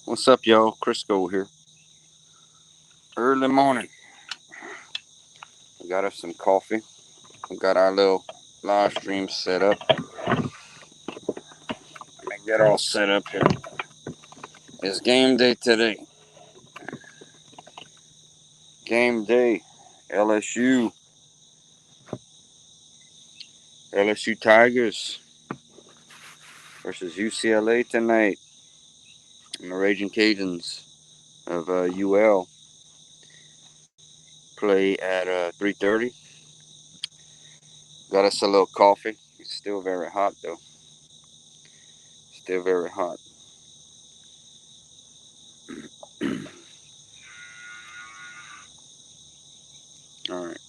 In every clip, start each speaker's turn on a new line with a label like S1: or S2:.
S1: What's up, y'all? Crisco here. Early morning. We got us some coffee. We got our little live stream set up. Let me get all set up here. It's game day today. Game day. LSU. LSU Tigers versus UCLA tonight. And the Raging Cajuns of UL play at 3:30. Got us a little coffee. It's still very hot though. Still very hot. All right.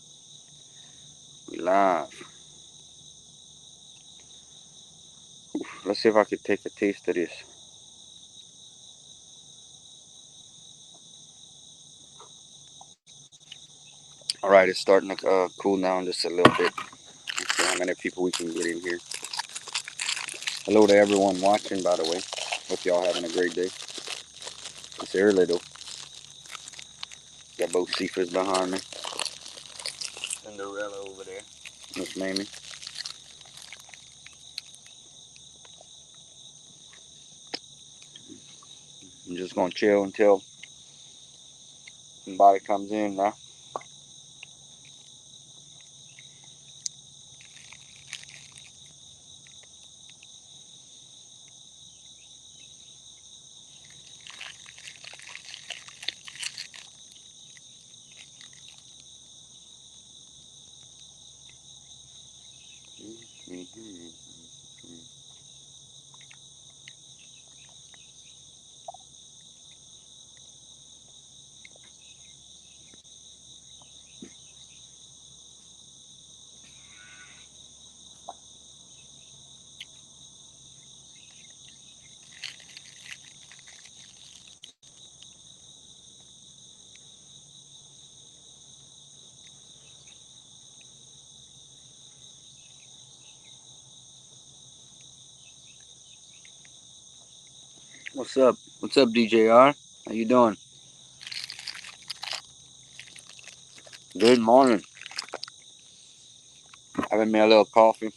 S1: We live. Let's see if I can take a taste of this. All right, it's starting to cool down just a little bit. Let's see how many people we can get in here. Hello to everyone watching, by the way. Hope y'all having a great day. It's early though. Got both Cephas behind me. Cinderella over there. Miss Mamie. I'm just gonna chill until somebody comes in now. What's up? What's up, DJR? How you doing? Good morning. Having me a little coffee.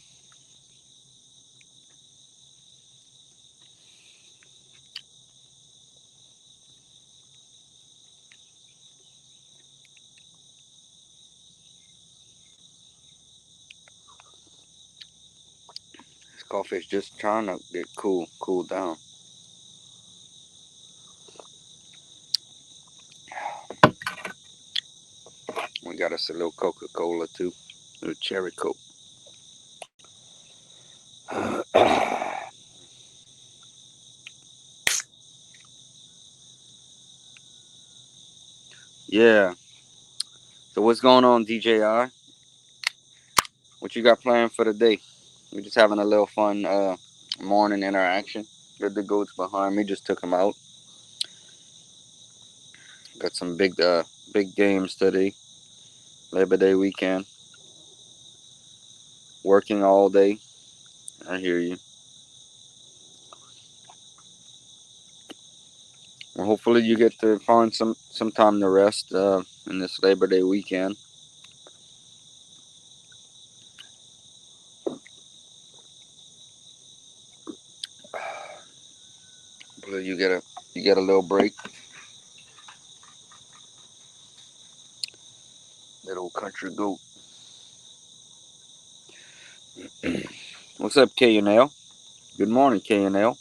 S1: This coffee is just trying to get cool down. We got us a little Coca-Cola too. A little cherry Coke. Yeah. So what's going on, DJR? What you got planned for the day? We're just having a little fun morning interaction. Got the goats behind me. Just took them out. Got some big games today. Labor Day weekend. Working all day. I hear you. Well, hopefully you get to find some time to rest in this Labor Day weekend. Hopefully you get a little break. Little country goat. What's up, K and L? Good morning, K and L.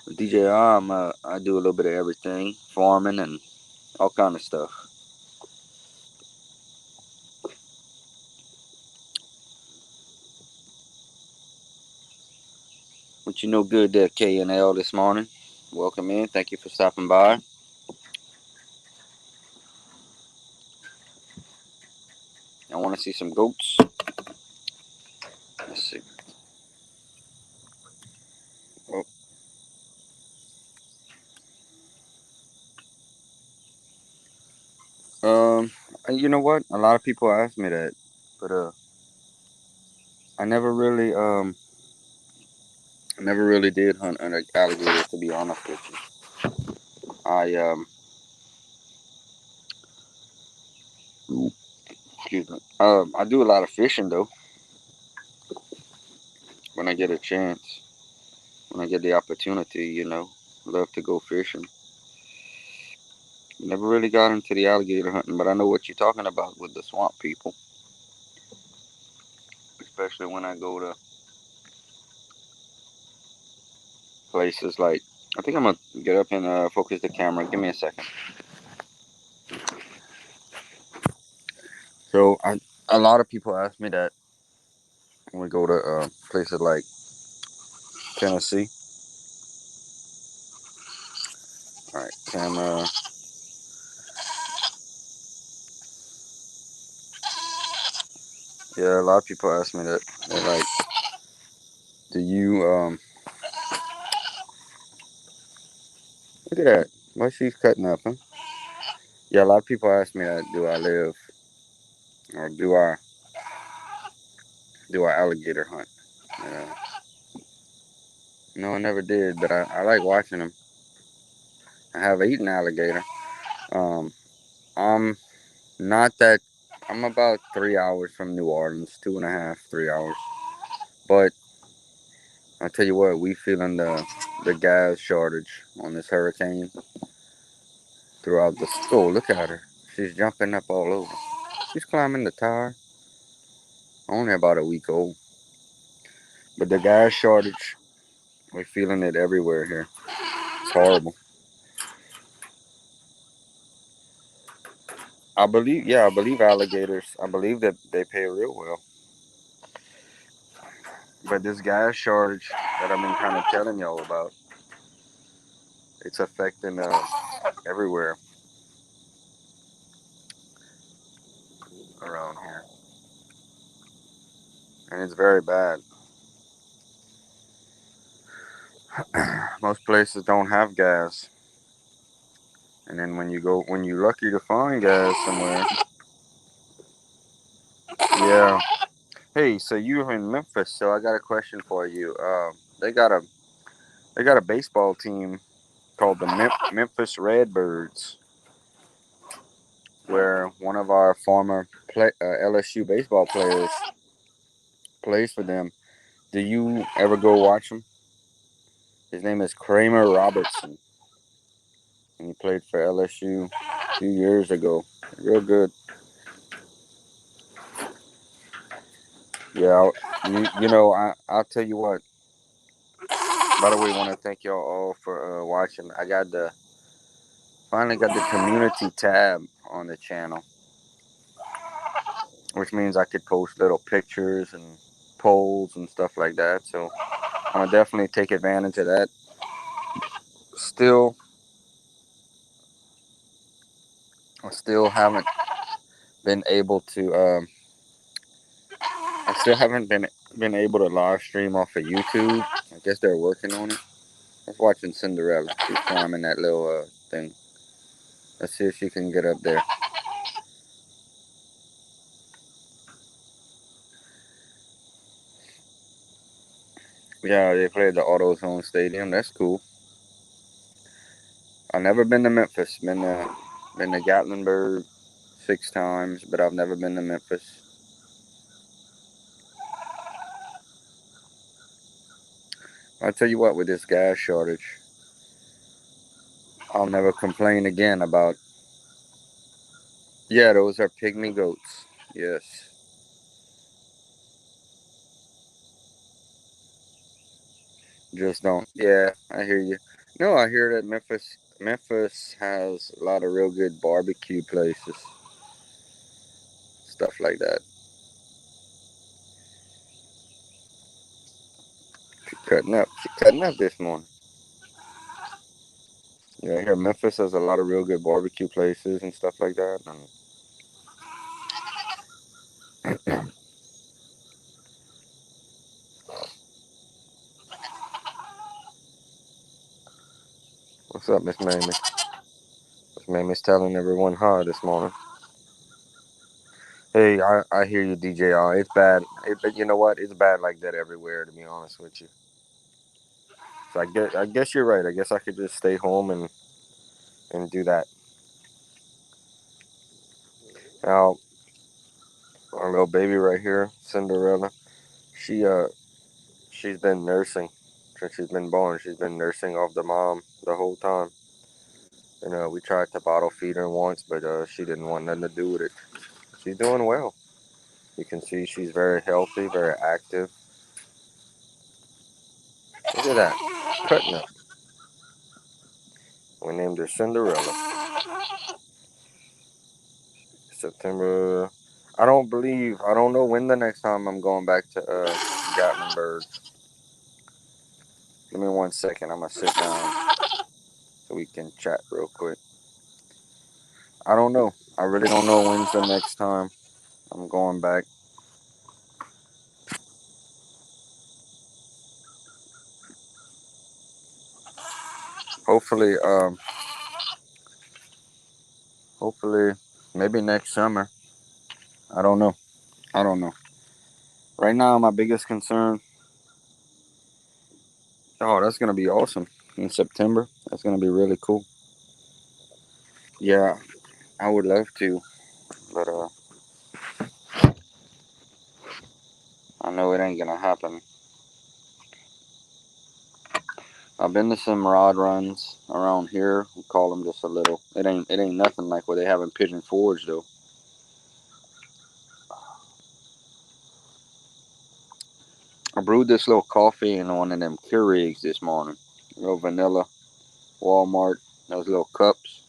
S1: DJR, I do a little bit of everything, farming and all kind of stuff. What you know good there, K and L, this morning? Welcome in. Thank you for stopping by. I want to see some goats. Let's see. Oh, you know what? A lot of people ask me that, but I never really I never really did hunt an alligator, to be honest with you. I excuse me. I do a lot of fishing though. When I get a chance, when I get the opportunity, love to go fishing. Never really got into the alligator hunting, but I know what you're talking about with the swamp people. Especially when I go to places like. I think I'm gonna get up and focus the camera. Give me a second. So a lot of people ask me that when we go to places like Tennessee. All right, camera. Yeah, a lot of people ask me that. They're like, "Do you look at that? Why she's cutting up, huh?" Yeah, a lot of people ask me that. Do I live or do I alligator hunt? Uh, no, I never did, but I like watching them. I have eaten alligator. Um, I'm not that. I'm about 3 hours from New Orleans, 2.5, 3 hours. But I tell you what, we feeling the gas shortage on this hurricane throughout the. Oh, look at her! She's jumping up all over. She's climbing the tower. Only about a week old, but the gas shortage, we're feeling it everywhere here. It's horrible. I believe alligators. I believe that they pay real well. But this gas shortage that I've been kind of telling y'all about, it's affecting everywhere around here, and it's very bad. Most places don't have gas, and then when you're lucky to find gas somewhere, yeah. Hey, so you're in Memphis, so I got a question for you. They got a they got a baseball team called the Memphis Redbirds, where one of our former LSU baseball players plays for them. Do you ever go watch him? His name is Kramer Robertson, and he played for LSU a few years ago. Real good. Yeah, I'll tell you what. By the way, I want to thank y'all all for watching. I finally got the community tab on the channel, which means I could post little pictures and polls and stuff like that. So I'm gonna definitely take advantage of that. Still, I still haven't been able to. I still haven't been able to live stream off of YouTube. I guess they're working on it. I was watching Cinderella. She's climbing that little thing. Let's see if she can get up there. Yeah, they play at the AutoZone Stadium. That's cool. I've never been to Memphis. Been to Gatlinburg 6 times, but I've never been to Memphis. I'll tell you what, with this gas shortage, I'll never complain again about. Yeah, those are pygmy goats. Yes. Just don't. Yeah, I hear you. No, I hear that Memphis has a lot of real good barbecue places, stuff like that. She's cutting up. She's cutting up this morning. Yeah, I hear Memphis has a lot of real good barbecue places and stuff like that. And what's up, Miss Mamie? Miss Mamie's telling everyone hi this morning. Hey, I hear you, DJR. It's bad. But you know what? It's bad like that everywhere, to be honest with you.
S2: So I guess you're right. I guess I could just stay home and do that. Now, our little baby right here, Cinderella, she she's been nursing since she's been born. She's been nursing off the mom the whole time. And we tried to bottle feed her once, but she didn't want nothing to do with it. She's doing well. You can see she's very healthy, very active. Look at that, cutting her. We named her Cinderella. September. I don't know when the next time I'm going back to Gatlinburg. Give me 1 second. I'm going to sit down so we can chat real quick. I don't know. I really don't know when's the next time I'm going back. Hopefully, hopefully, maybe next summer. I don't know. I don't know. Right now, my biggest concern. Oh, that's gonna be awesome in September. That's gonna be really cool. Yeah, I would love to, but I know it ain't gonna happen. I've been to some rod runs around here. We call them just a little. It ain't nothing like what they have in Pigeon Forge though. I brewed this little coffee in one of them Keurigs this morning. Little vanilla, Walmart, those little cups.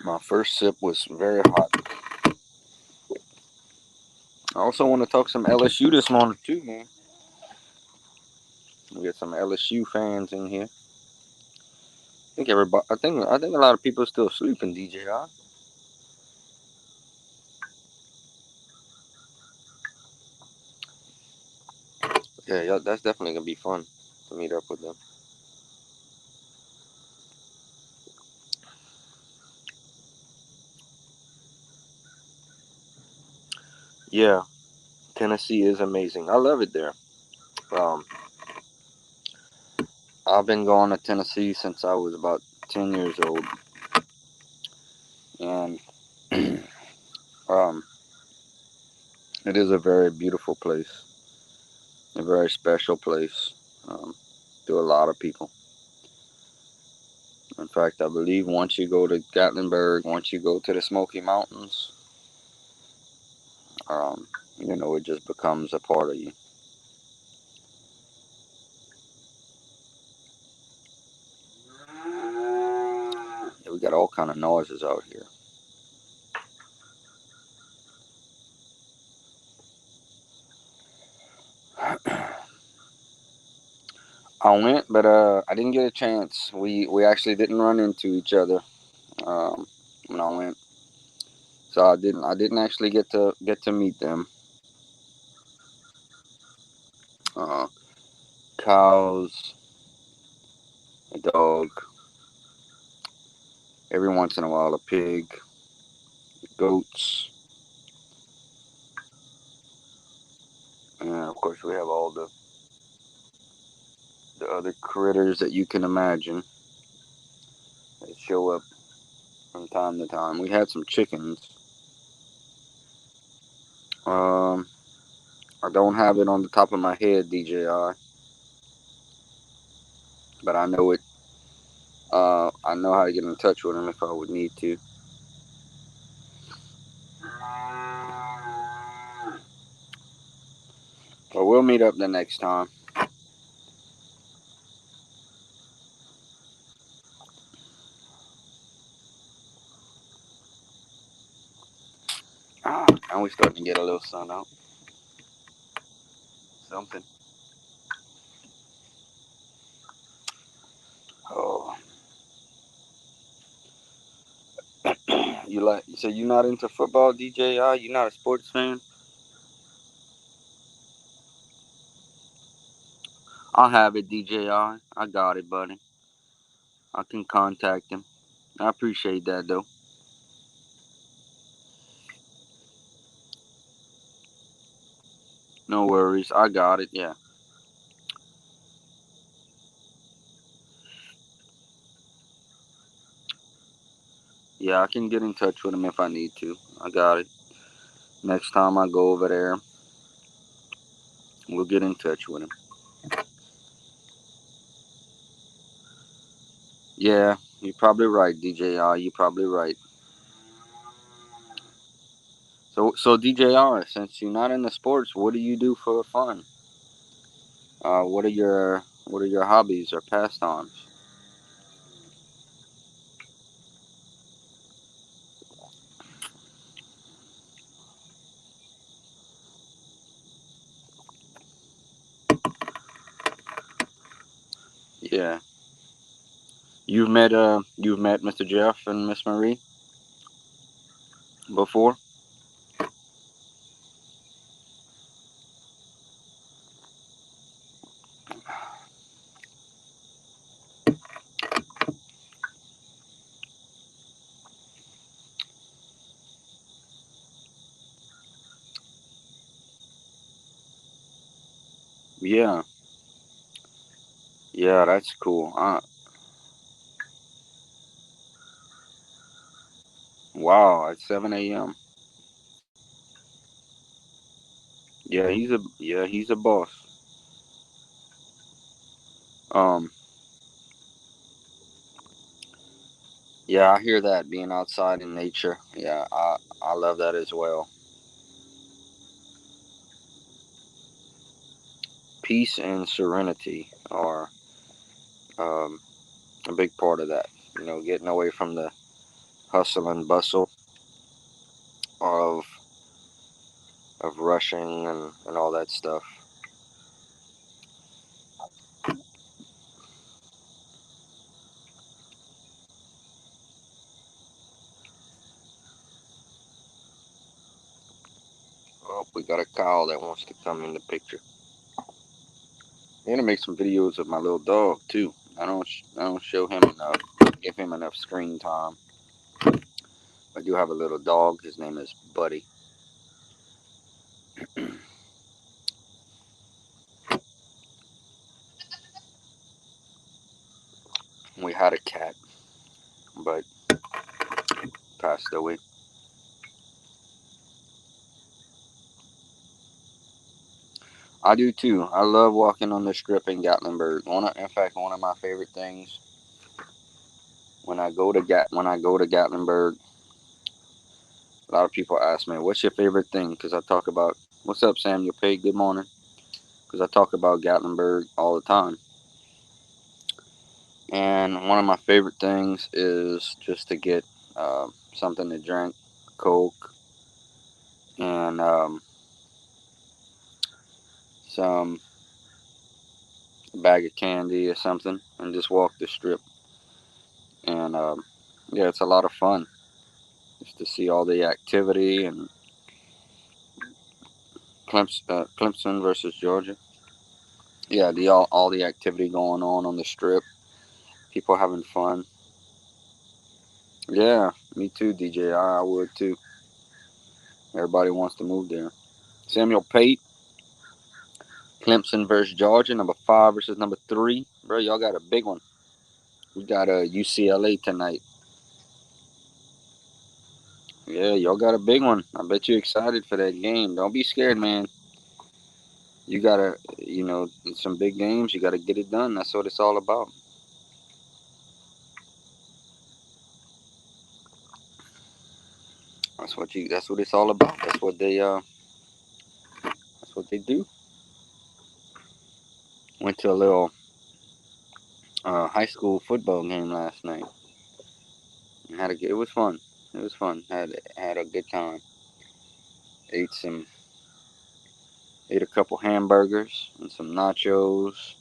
S2: My first sip was very hot. I also want to talk some LSU this morning too, man. We got some LSU fans in here. think everybody. I think a lot of people are still sleeping. DJI. Yeah, that's definitely gonna be fun to meet up with them. Yeah, Tennessee is amazing. I love it there. Um, I've been going to Tennessee since I was about 10 years old, and um, it is a very beautiful place, a very special place to a lot of people. In fact, I believe once you go to Gatlinburg, once you go to the Smoky Mountains, um, it just becomes a part of you. Yeah, we got all kind of noises out here. I went, but I didn't get a chance. We actually didn't run into each other um, when I went, so I didn't actually get to meet them. Uh, Cows, a dog, every once in a while a pig, goats, and of course we have all the other critters that you can imagine that show up from time to time. We had some chickens. Um, I don't have it on the top of my head, DJI, but I know it. I know how to get in touch with them if I would need to. But we'll meet up the next time. And we starting to get a little sun out. Something. Oh, you like? So you're not into football, DJI? You're not a sports fan? I'll have it, DJI. I got it, buddy. I can contact him. I appreciate that, though.
S1: No worries. I got it. Yeah. Yeah, I can get in touch with him if I need to. I got it. Next time I go over there, we'll get in touch with him. Yeah, you're probably right, DJR. You're probably right. So DJR, since you're not into sports, what do you do for fun? What are your hobbies or pastimes? Yeah, you've met Mr. Jeff and Miss Marie before. Yeah, yeah, that's cool. Wow, at 7 a.m. Yeah, he's a boss. Um, yeah, I hear that being outside in nature. Yeah, I love that as well. Peace and serenity are um, a big part of that. Getting away from the hustle and bustle of rushing and all that stuff. Oh, we got a cow that wants to come in the picture. I'm gonna make some videos of my little dog too. I don't show him enough, give him enough screen time. I do have a little dog. His name is Buddy. We had a cat, but passed away. I do too. I love walking on the strip in Gatlinburg. In fact, one of my favorite things when I go to Gatlinburg, a lot of people ask me, "What's your favorite thing?" Because I talk about, "What's up, Samuel Pig? Good morning." Because I talk about Gatlinburg all the time, and one of my favorite things is just to get something to drink, Coke, and some bag of candy or something, and just walk the strip. And yeah, it's a lot of fun just to see all the activity and Clemson versus Georgia. Yeah, all the activity going on the strip. People having fun. Yeah, me too, DJ. I would too. Everybody wants to move there. Samuel Pate, Clemson versus Georgia, number 5 versus number 3. Bro, y'all got a big one. We got UCLA tonight. Yeah, y'all got a big one. I bet you excited for that game. Don't be scared, man. You gotta, some big games. You gotta get it done. That's what it's all about. That's what it's all about. That's what they do. Went to a little high school football game last night. It was fun. It was fun. Had a good time. Ate some ate a couple hamburgers and some nachos.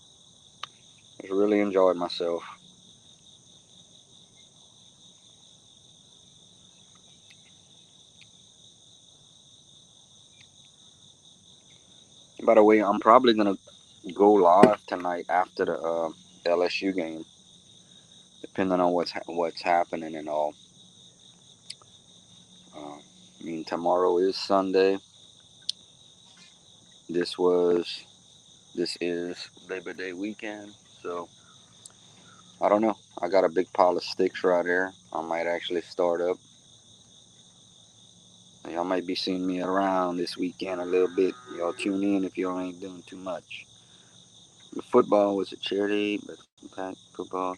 S1: Just really enjoyed myself. By the way, I'm probably gonna go live tonight after the LSU game, depending on what's happening and all. I mean, tomorrow is Sunday. This was this is Labor Day weekend, so I don't know. I got a big pile of sticks right here. I might actually start up. Y'all might be seeing me around this weekend a little bit. Y'all tune in if y'all ain't doing too much. The football was a charity, but impact football.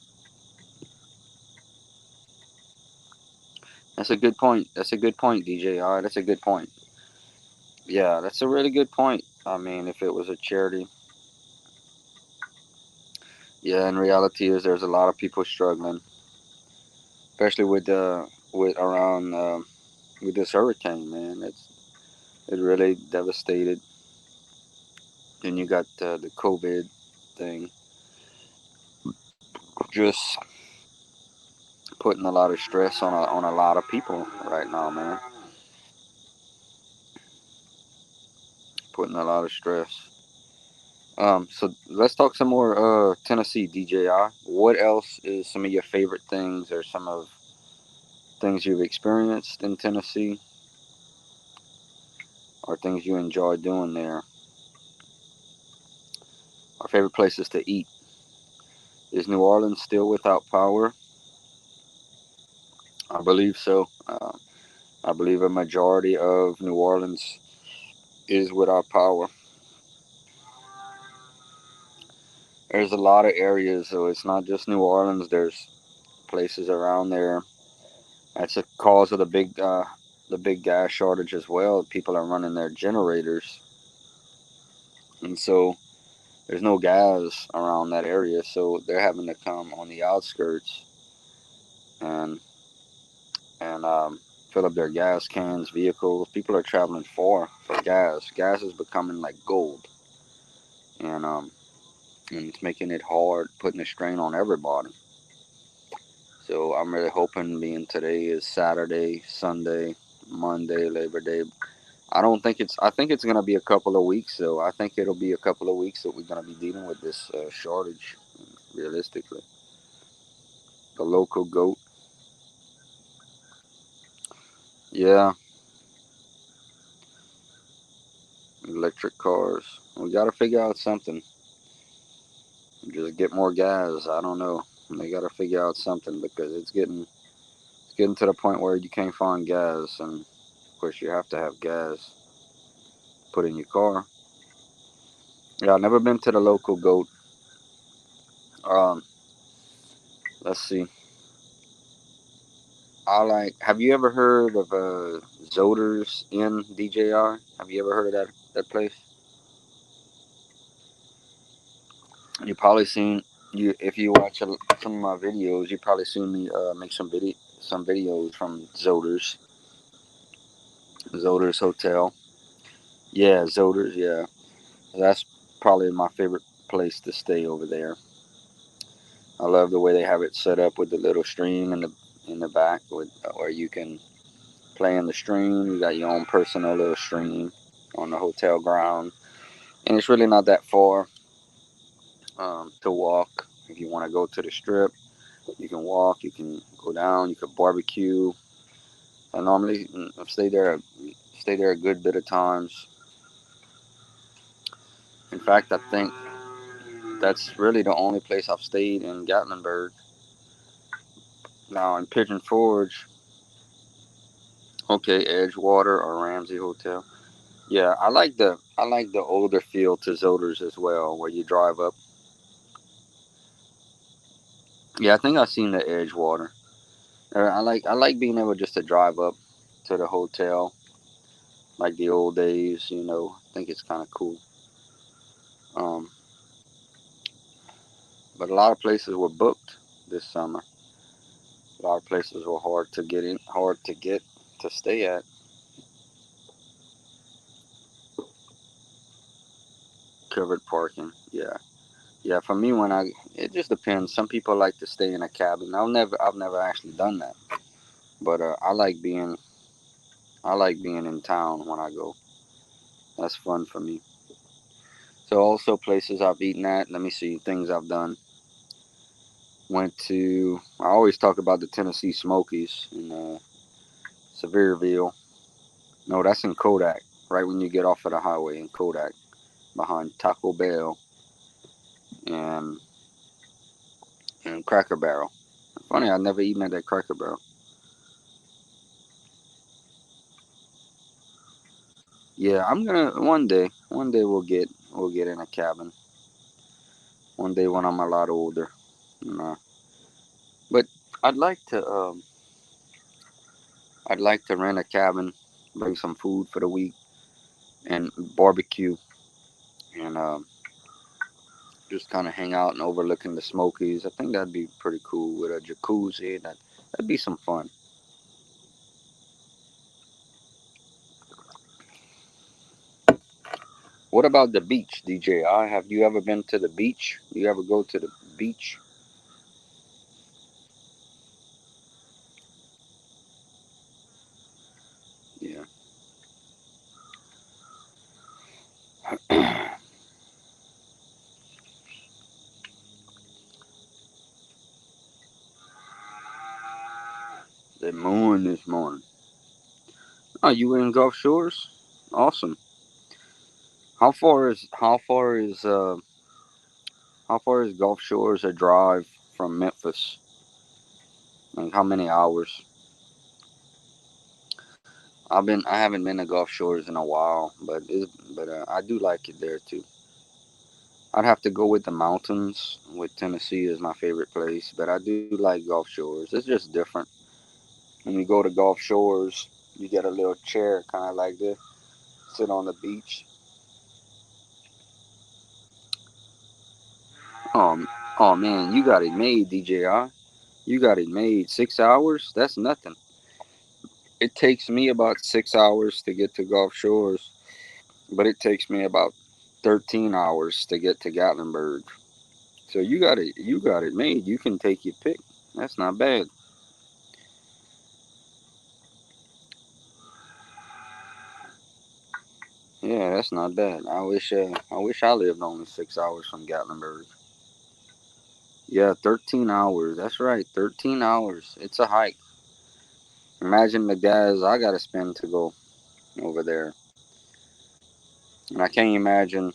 S1: That's a good point. That's a good point, DJ. All right, that's a good point. Yeah, that's a really good point. I mean, if it was a charity, yeah. In reality, is there's a lot of people struggling, especially with around with this hurricane. Man, it really devastated. Then you got the COVID thing, just putting a lot of stress on a lot of people right now, man. Putting a lot of stress. So let's talk some more Tennessee, DJI. What else is some of your favorite things, or some of things you've experienced in Tennessee, or things you enjoy doing there? Our favorite places to eat. Is New Orleans still without power? I believe so. I believe a majority of New Orleans is without power. There's a lot of areas, so it's not just New Orleans. There's places around there. That's a cause of the big gas shortage as well. People are running their generators, and so there's no gas around that area. So they're having to come on the outskirts and and fill up their gas cans, vehicles. People are traveling far for gas. Gas is becoming like gold, and and it's making it hard, putting a strain on everybody. So I'm really hoping, being today is Saturday, Sunday, Monday, Labor Day. I don't think it's. I think it's gonna be a couple of weeks. So I think it'll be a couple of weeks that we're gonna be dealing with this shortage. Realistically, the local goat. Yeah, electric cars. We gotta figure out something. Just get more gas. I don't know. They gotta figure out something, because it's getting to the point where you can't find gas, and of course you have to have gas put in your car. Yeah, I've never been to the local goat. Um, let's see. I like. Have you ever heard of Zoders in DJR? Have you ever heard of that place? You probably seen you if you watch some of my videos. You probably seen me make some videos from Zoders Hotel. Yeah, Zoders. Yeah, that's probably my favorite place to stay over there. I love the way they have it set up with the little stream in the back, with where you can play in the stream. You got your own personal little stream on the hotel ground, and it's really not that far to walk. If you want to go to the strip, you can walk. You can go down. You can barbecue. I normally I've stayed there a good bit of times. In fact, I think that's really the only place I've stayed in Gatlinburg. Now in Pigeon Forge, okay, Edgewater or Ramsey Hotel. Yeah, I like the older feel to Zoders as well, where you drive up. Yeah, I think I've seen the Edgewater. I like being able just to drive up to the hotel like the old days. I think it's kind of cool. Um, but a lot of places were booked this summer. A lot of places were hard to get to stay at. Covered parking. Yeah, yeah. For me, it just depends. Some people like to stay in a cabin. I've never actually done that. But I like being in town when I go. That's fun for me. So also places I've eaten at. Let me see things I've done. Went to. I always talk about the Tennessee Smokies in Sevierville. No, that's in Kodak. Right when you get off of the highway in Kodak. behind Taco Bell and Cracker Barrel. Funny, I never eaten at that Cracker Barrel. Yeah, I'm gonna one day we'll get in a cabin. One day when I'm a lot older, you know. But I'd like to I'd like to rent a cabin, bring some food for the week, and barbecue, and just kind of hang out and overlooking the Smokies. I think that'd be pretty cool with a jacuzzi. That'd be some fun. What about the beach, DJI? Have you ever been to the beach? You ever go to the beach? Yeah. The moon this morning. Oh, you were in Gulf Shores? Awesome. How far is Gulf Shores a drive from Memphis? Like how many hours? I haven't been to Gulf Shores in a while, but I do like it there too. I'd have to go with the mountains. With Tennessee is my favorite place, but I do like Gulf Shores. It's just different. When you go to Gulf Shores, you get a little chair, kind of like this, sit on the beach. Um, oh man, you got it made, DJI. You got it made. 6 hours? That's nothing. It takes me about 6 hours to get to Gulf Shores, but it takes me about 13 hours to get to Gatlinburg. So you got it made. You can take your pick. That's not bad. Yeah, that's not bad. I wish I lived only 6 hours from Gatlinburg. Yeah, 13 hours. That's right, 13 hours. It's a hike. Imagine the gas I gotta spend to go over there, and I can't imagine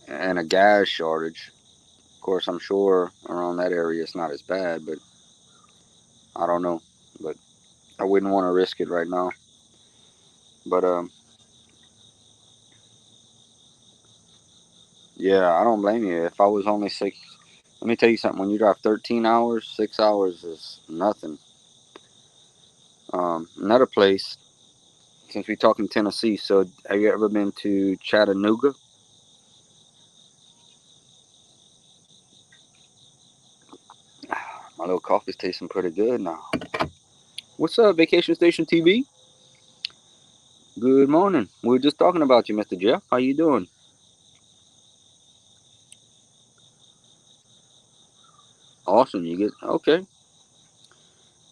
S1: and a gas shortage. Of course, I'm sure around that area it's not as bad, but I don't know. But I wouldn't want to risk it right now. But yeah, I don't blame you. If I was only six, let me tell you something. When you drive 13 hours, 6 hours is nothing. Another place, since we talking Tennessee, so have you ever been to Chattanooga? My little coffee's tasting pretty good now. What's up, Vacation Station TV? Good morning. We were just talking about you, Mr. Jeff. How you doing? Awesome. You get okay.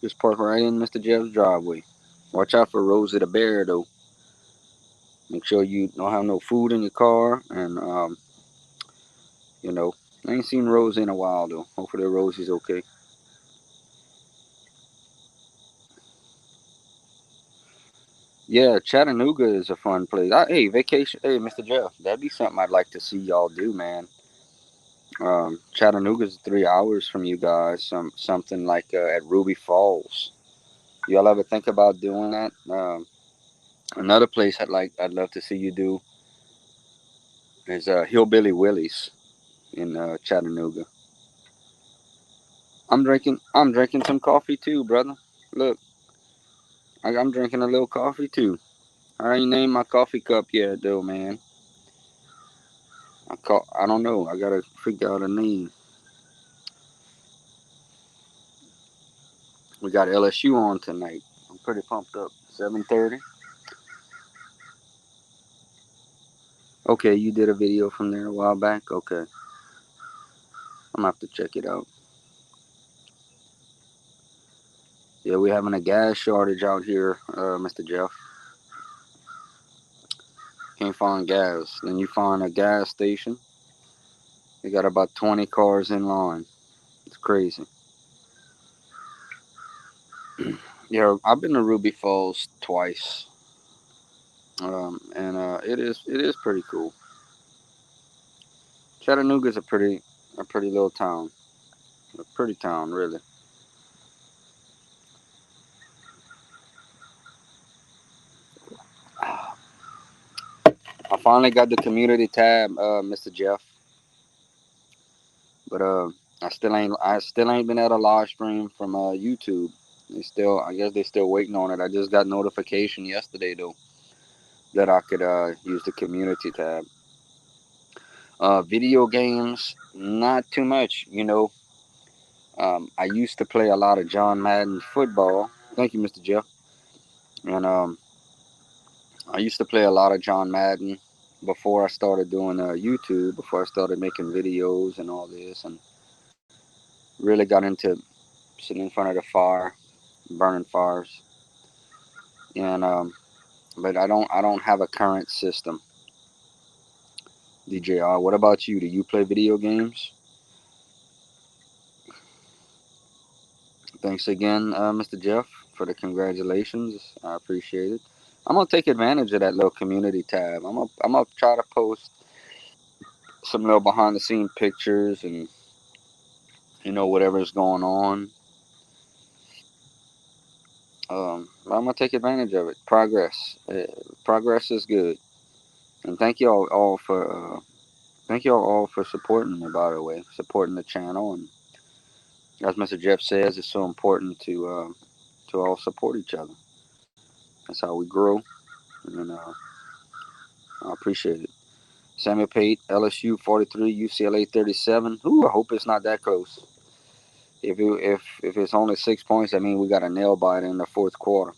S1: Just park right in Mr. Jeff's driveway. Watch out for Rosie the bear, though. Make sure you don't have no food in your car, and you know, I ain't seen Rosie in a while though. Hopefully Rosie's okay. Yeah, Chattanooga is a fun place. Hey, vacation. Hey, Mr. Jeff, that'd be something I'd like to see y'all do, man. Chattanooga's 3 hours from you guys. Something like at Ruby Falls. Y'all ever think about doing that? Another place I'd love to see you do is Hillbilly Willie's in Chattanooga. I'm drinking some coffee too, brother. Look, I'm drinking a little coffee too. I ain't named my coffee cup yet though, man. I don't know. I gotta figure out a name. We got LSU on tonight. I'm pretty pumped up. 7:30. Okay, you did a video from there a while back. Okay, I'm gonna have to check it out. Yeah, we're having a gas shortage out here, Mr. Jeff. Can't find gas. Then you find a gas station. They got about 20 cars in line. It's crazy. Yeah, I've been to Ruby Falls twice. and it is pretty cool. Chattanooga's a pretty little town, a pretty town really. I finally got the community tab, Mr. Jeff, but I still ain't been at a live stream from YouTube. I guess they still waiting on it. I just got notification yesterday though that I could use the community tab. Video games, not too much. I used to play a lot of John Madden football. Thank you, Mr. Jeff. And I used to play a lot of John Madden before I started doing YouTube, before I started making videos and all this, and really got into sitting in front of the fire, burning fires. And but I don't have a current system. DJR, what about you? Do you play video games? Thanks again, Mr. Jeff, for the congratulations. I appreciate it. I'm gonna take advantage of that little community tab. I'm gonna try to post some little behind the scene pictures and whatever's going on. But I'm gonna take advantage of it. Progress is good, and thank you all for supporting me. By the way, supporting the channel, and as Mr. Jeff says, it's so important to all support each other. That's how we grow, and I appreciate it. Samuel Pate, LSU 43, UCLA 37. Ooh, I hope it's not that close. If it's only 6 points, I mean we got a nail biter in the fourth quarter.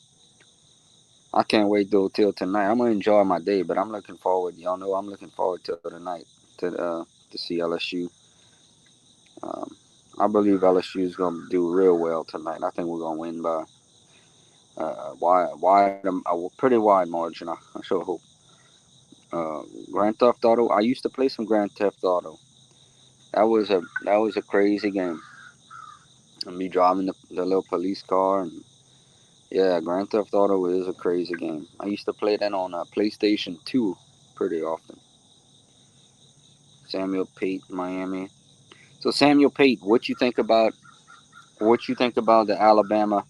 S1: I can't wait though till tonight. I'm gonna enjoy my day, but I'm looking forward. Y'all know I'm looking forward till tonight to see LSU. Um, I believe LSU is gonna do real well tonight. I think we're gonna win by a pretty wide margin. I sure hope. Grand Theft Auto. I used to play some Grand Theft Auto. That was a crazy game. And me driving the little police car, and yeah, Grand Theft Auto is a crazy game. I used to play that on PlayStation 2 pretty often. Samuel Pate, Miami. So Samuel Pate, what you think about the Alabama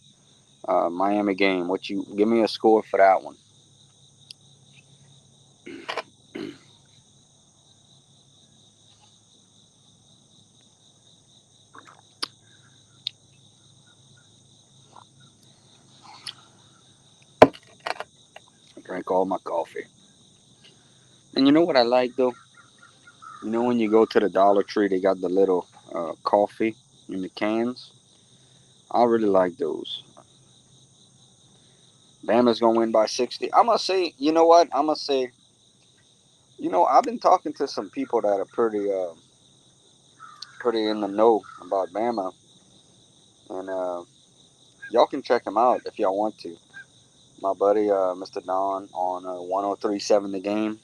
S1: Miami game? What you give me a score for that one? I drank all my coffee. And you know what I like though? When you go to the Dollar Tree, they got the little coffee in the cans. I really like those. Bama's gonna win by 60. I'm gonna say, you know what? I'm gonna say, I've been talking to some people that are pretty in the know about Bama, and y'all can check them out if y'all want to. My buddy, Mr. Don, on 1037 The Game.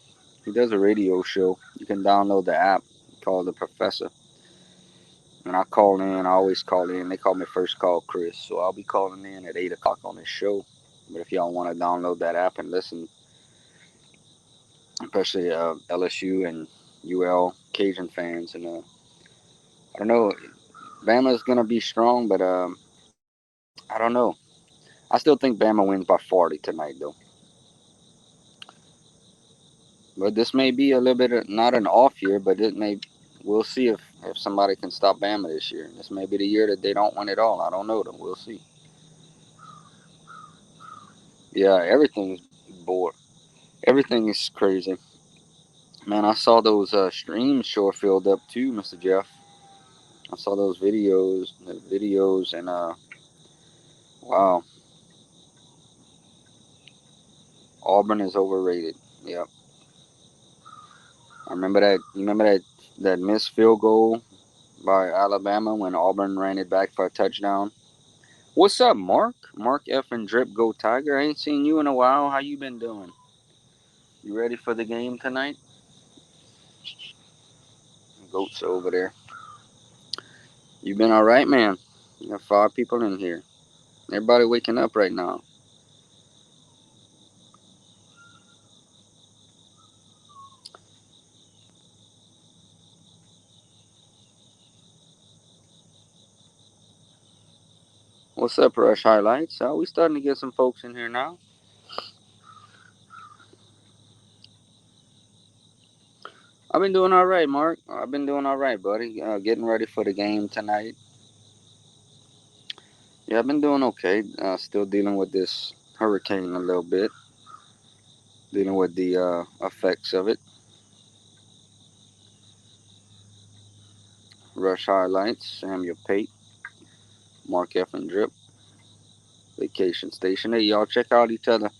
S1: He does a radio show. You can download the app called The Professor. And I call in. I always call in. They call me First Call Chris. So I'll be calling in at 8 o'clock on this show. But if y'all want to download that app and listen, especially LSU and UL Cajun fans, and I don't know, Bama's going to be strong, but I don't know. I still think Bama wins by 40 tonight, though. But this may be a little bit of, not an off year, but we'll see if somebody can stop Bama this year. This may be the year that they don't win it all. I don't know, though. We'll see. Yeah, everything's bored. Everything is crazy. Man, I saw those streams sure filled up too, Mr. Jeff. I saw those videos, and wow, Auburn is overrated. Yep. I remember that. You remember that missed field goal by Alabama when Auburn ran it back for a touchdown. What's up, Mark? Mark F and Drip Go Tiger. I ain't seen you in a while. How you been doing? You ready for the game tonight? Goats over there. You been all right, man? You got 5 people in here. Everybody waking up right now. What's up, Rush Highlights? We starting to get some folks in here now. I've been doing all right, Mark. I've been doing all right, buddy. Getting ready for the game tonight. Yeah, I've been doing okay. Still dealing with this hurricane a little bit. Dealing with the effects of it. Rush Highlights, Samuel Pate, Mark F. and Drip, Vacation Station. Hey, y'all check out each other.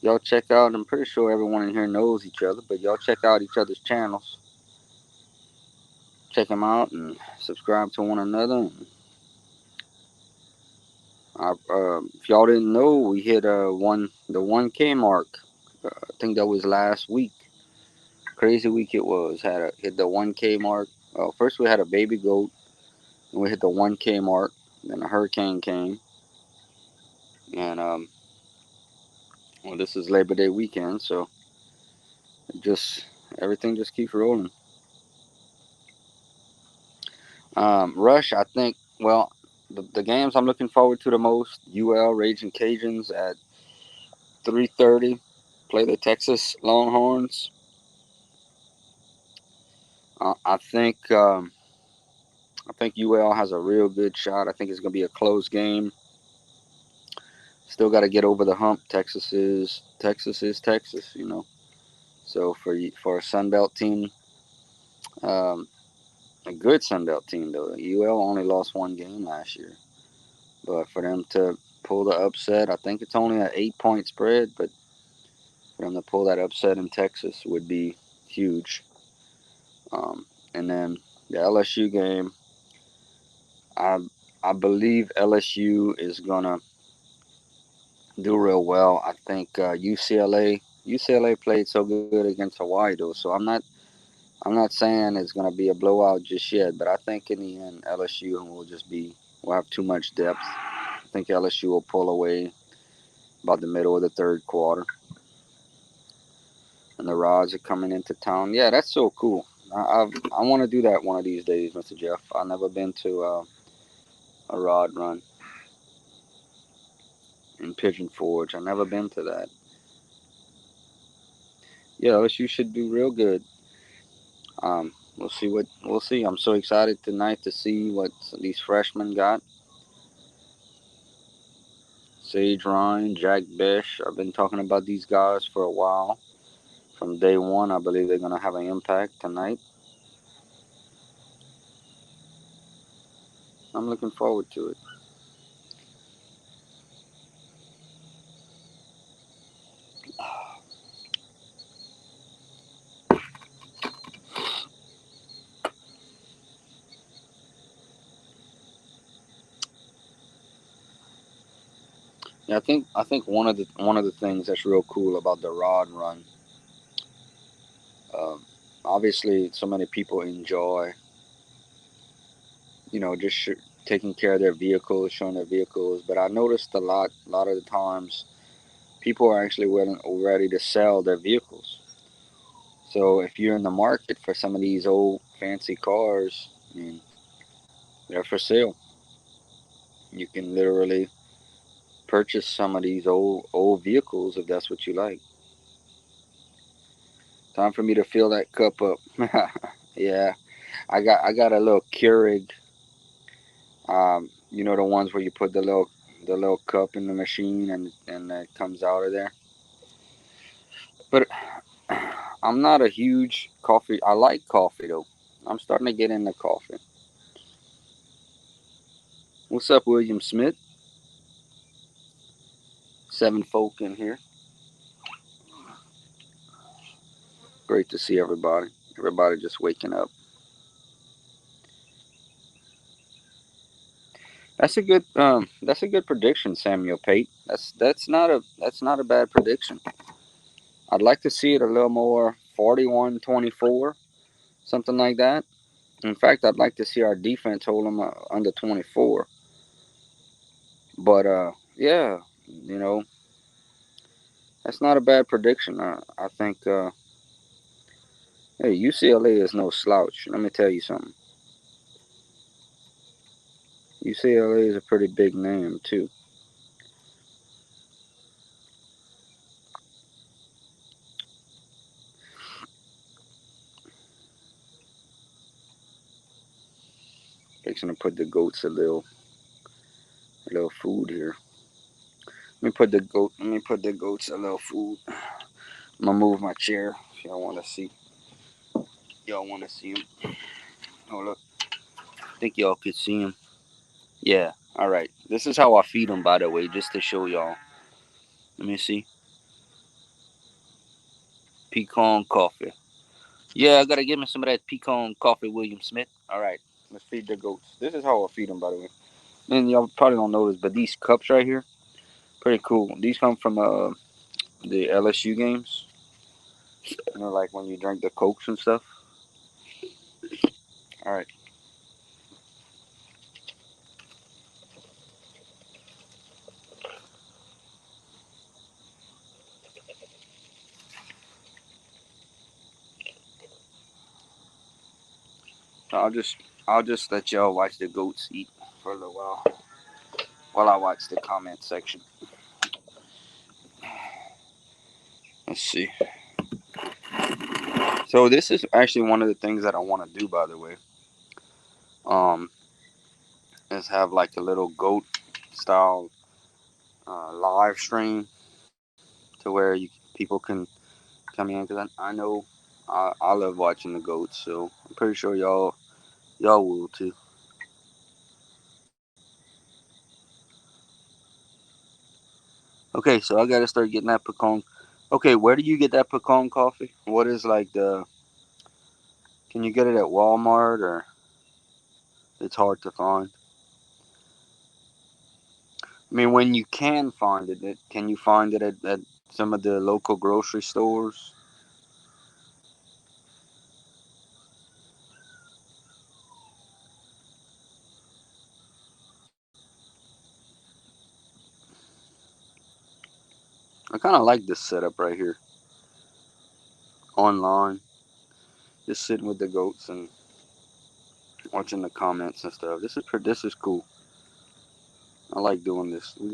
S1: Y'all check out, I'm pretty sure everyone in here knows each other, but y'all check out each other's channels. Check them out and subscribe to one another. If y'all didn't know, we hit the 1K mark. I think that was last week. Crazy week it was. Hit the 1K mark. First we had a baby goat, and we hit the 1K mark. Then a hurricane came, and well, this is Labor Day weekend, so just everything just keeps rolling. Rush, I think. Well, the games I'm looking forward to the most: UL Raging Cajuns at 3:30. Play the Texas Longhorns. I think UL has a real good shot. I think it's gonna be a close game. Still got to get over the hump. Texas is Texas, you know. So for a Sun Belt team, um, a good Sun Belt team though. UL only lost one game last year, but for them to pull the upset, I think it's only an 8-point spread, but for them to pull that upset in Texas would be huge. And then the LSU game, I I believe LSU is gonna do real well. I think UCLA played so good against Hawaii though, so I'm not saying it's gonna be a blowout just yet, but I think in the end LSU will have too much depth. I think LSU will pull away about the middle of the third quarter, and the Rods are coming into town. Yeah, that's so cool. I want to do that one of these days, Mr. Jeff. I've never been to a Rod run in Pigeon Forge. I've never been to that. Yeah, LSU should do real good. We'll see. I'm so excited tonight to see what these freshmen got. Sage Ryan, Jack Bish. I've been talking about these guys for a while. From day one, I believe they're gonna have an impact tonight. I'm looking forward to it. Yeah, I think one of the things that's real cool about the Rod Run, um, obviously, so many people enjoy, just taking care of their vehicles, showing their vehicles. But I noticed a lot of the times, people are actually ready to sell their vehicles. So if you're in the market for some of these old fancy cars, I mean, they're for sale. You can literally purchase some of these old vehicles if that's what you like. Time for me to fill that cup up. Yeah, I got a little Keurig. The ones where you put the little cup in the machine and it comes out of there. But I'm not a huge coffee. I like coffee though. I'm starting to get into coffee. What's up, William Smith? Seven folk in here. Great to see everybody. Everybody just waking up. That's a good prediction, Samuel Pate. That's not a bad prediction. I'd like to see it a little more 41-24, something like that. In fact, I'd like to see our defense hold them under 24. But yeah, you know, that's not a bad prediction. I think hey, UCLA is no slouch. Let me tell you something. UCLA is a pretty big name too. Fixing to put the goats a little food here. Let me put the goats a little food. I'm gonna move my chair if y'all want to see. Y'all want to see them? Hold up. I think y'all could see them. Yeah. All right. This is how I feed them, by the way, just to show y'all. Let me see. Pecan coffee. Yeah, I gotta give me some of that pecan coffee, William Smith. All right. Let's feed the goats. This is how I feed them, by the way. And y'all probably don't notice, but these cups right here, pretty cool. These come from the LSU games. You know, like when you drink the cokes and stuff. All right. So I'll just let y'all watch the goats eat for a little while I watch the comment section. Let's see. So this is actually one of the things that I want to do, by the way. Um, is have like a little goat style live stream to where people can come in because I know I love watching the goats, so I'm pretty sure y'all will too. Okay, so I gotta start getting that pecan. Okay, where do you get that pecan coffee? What is like the? Can you get it at Walmart or it's hard to find? I mean, when you can find it can you find it at some of the local grocery stores? I kind of like this setup right here online, just sitting with the goats and watching the comments and stuff. This is cool. I like doing this. We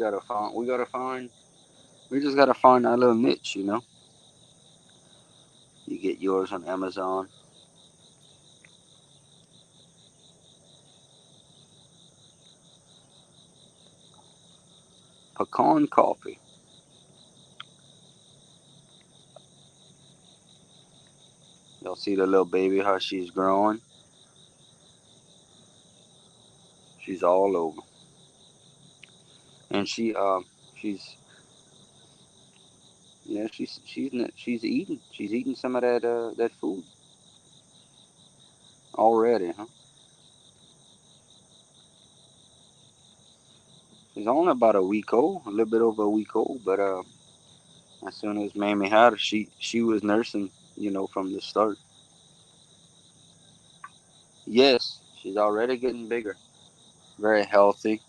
S1: just gotta find our little niche, you know. You get yours on Amazon. Pecan coffee. Y'all see the little baby how she's growing? She's all over, and she's yeah she's eating. She's eating some of that food already, huh? She's only about a week old, a little bit over a week old, but as soon as Mammy had her, she was nursing, from the start. Yes, she's already getting bigger. Very healthy.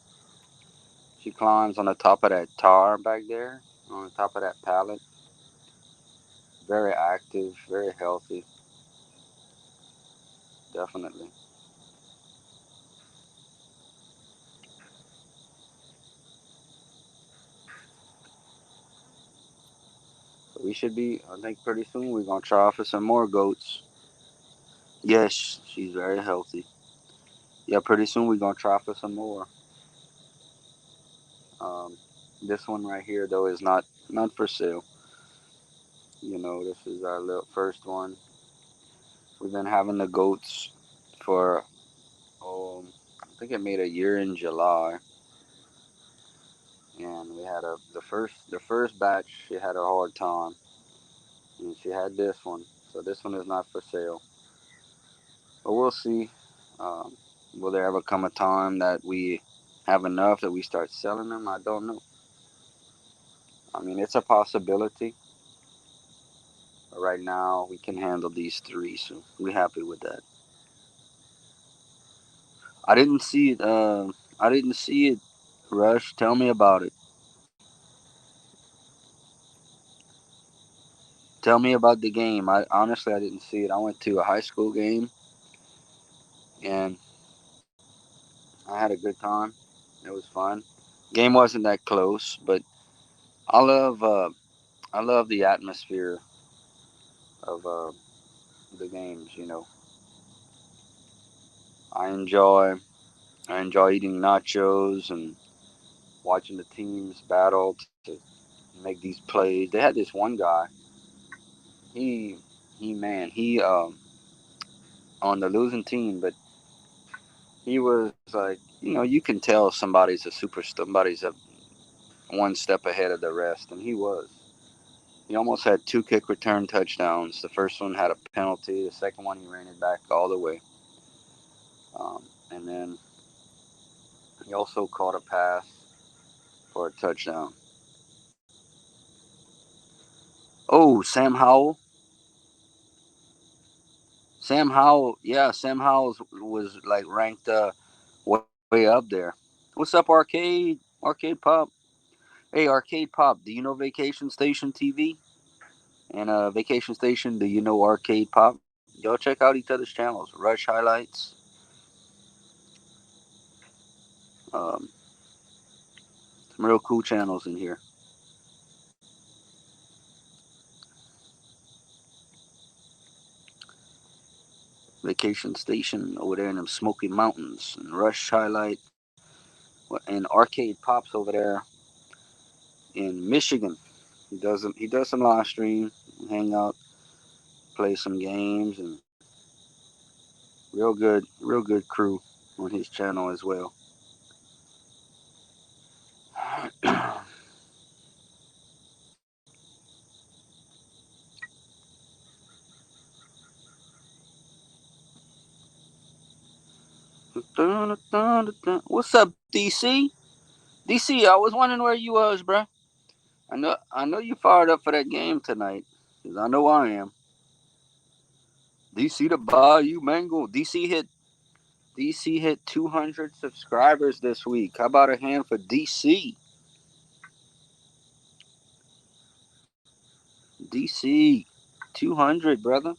S1: She climbs on the top of that tar back there, on the top of that pallet. Very active, very healthy, definitely. So we should be, I think pretty soon we're gonna try for some more goats. Yes, she's very healthy. Yeah, pretty soon we're gonna try for some more. Um, this one right here though is not for sale. This is our little first one. We've been having the goats for I think it made a year in July, and we had the first batch. She had a hard time, and she had this one. So this one is not for sale, but we'll see. Um, will there ever come a time that we have enough that we start selling them? I don't know. I mean, it's a possibility. But right now, we can handle these three, so we're happy with that. I didn't see it. I didn't see it. Rush, tell me about it. Tell me about the game. I honestly I didn't see it. I went to a high school game and I had a good time. It was fun. Game wasn't that close, but I love uh, I love the atmosphere of the games. I enjoy I enjoy eating nachos and watching the teams battle to make these plays. They had this one guy. He he on the losing team, but he was like, you can tell somebody's a somebody's a one step ahead of the rest, and he was. He almost had two kick return touchdowns. The first one had a penalty. The second one, he ran it back all the way. And then he also caught a pass for a touchdown. Oh, Sam Howell. Sam Howell. Yeah, Sam Howell was like ranked way up there. What's up, Arcade Pop? Hey, Arcade Pop. Do you know Vacation Station TV? And Vacation Station, do you know Arcade Pop? Y'all check out each other's channels. Rush Highlights. Um, some real cool channels in here. Vacation Station over there in them Smoky Mountains, and Rush Highlight, and Arcade Pops over there in Michigan. He does some live stream, hang out, play some games, and real good crew on his channel as well. What's up, DC? DC, I was wondering where you was, bruh. I know you fired up for that game tonight, 'cause I know I am. DC the Bayou Mango. DC hit 200 subscribers this week. How about a hand for DC? DC, 200, brother.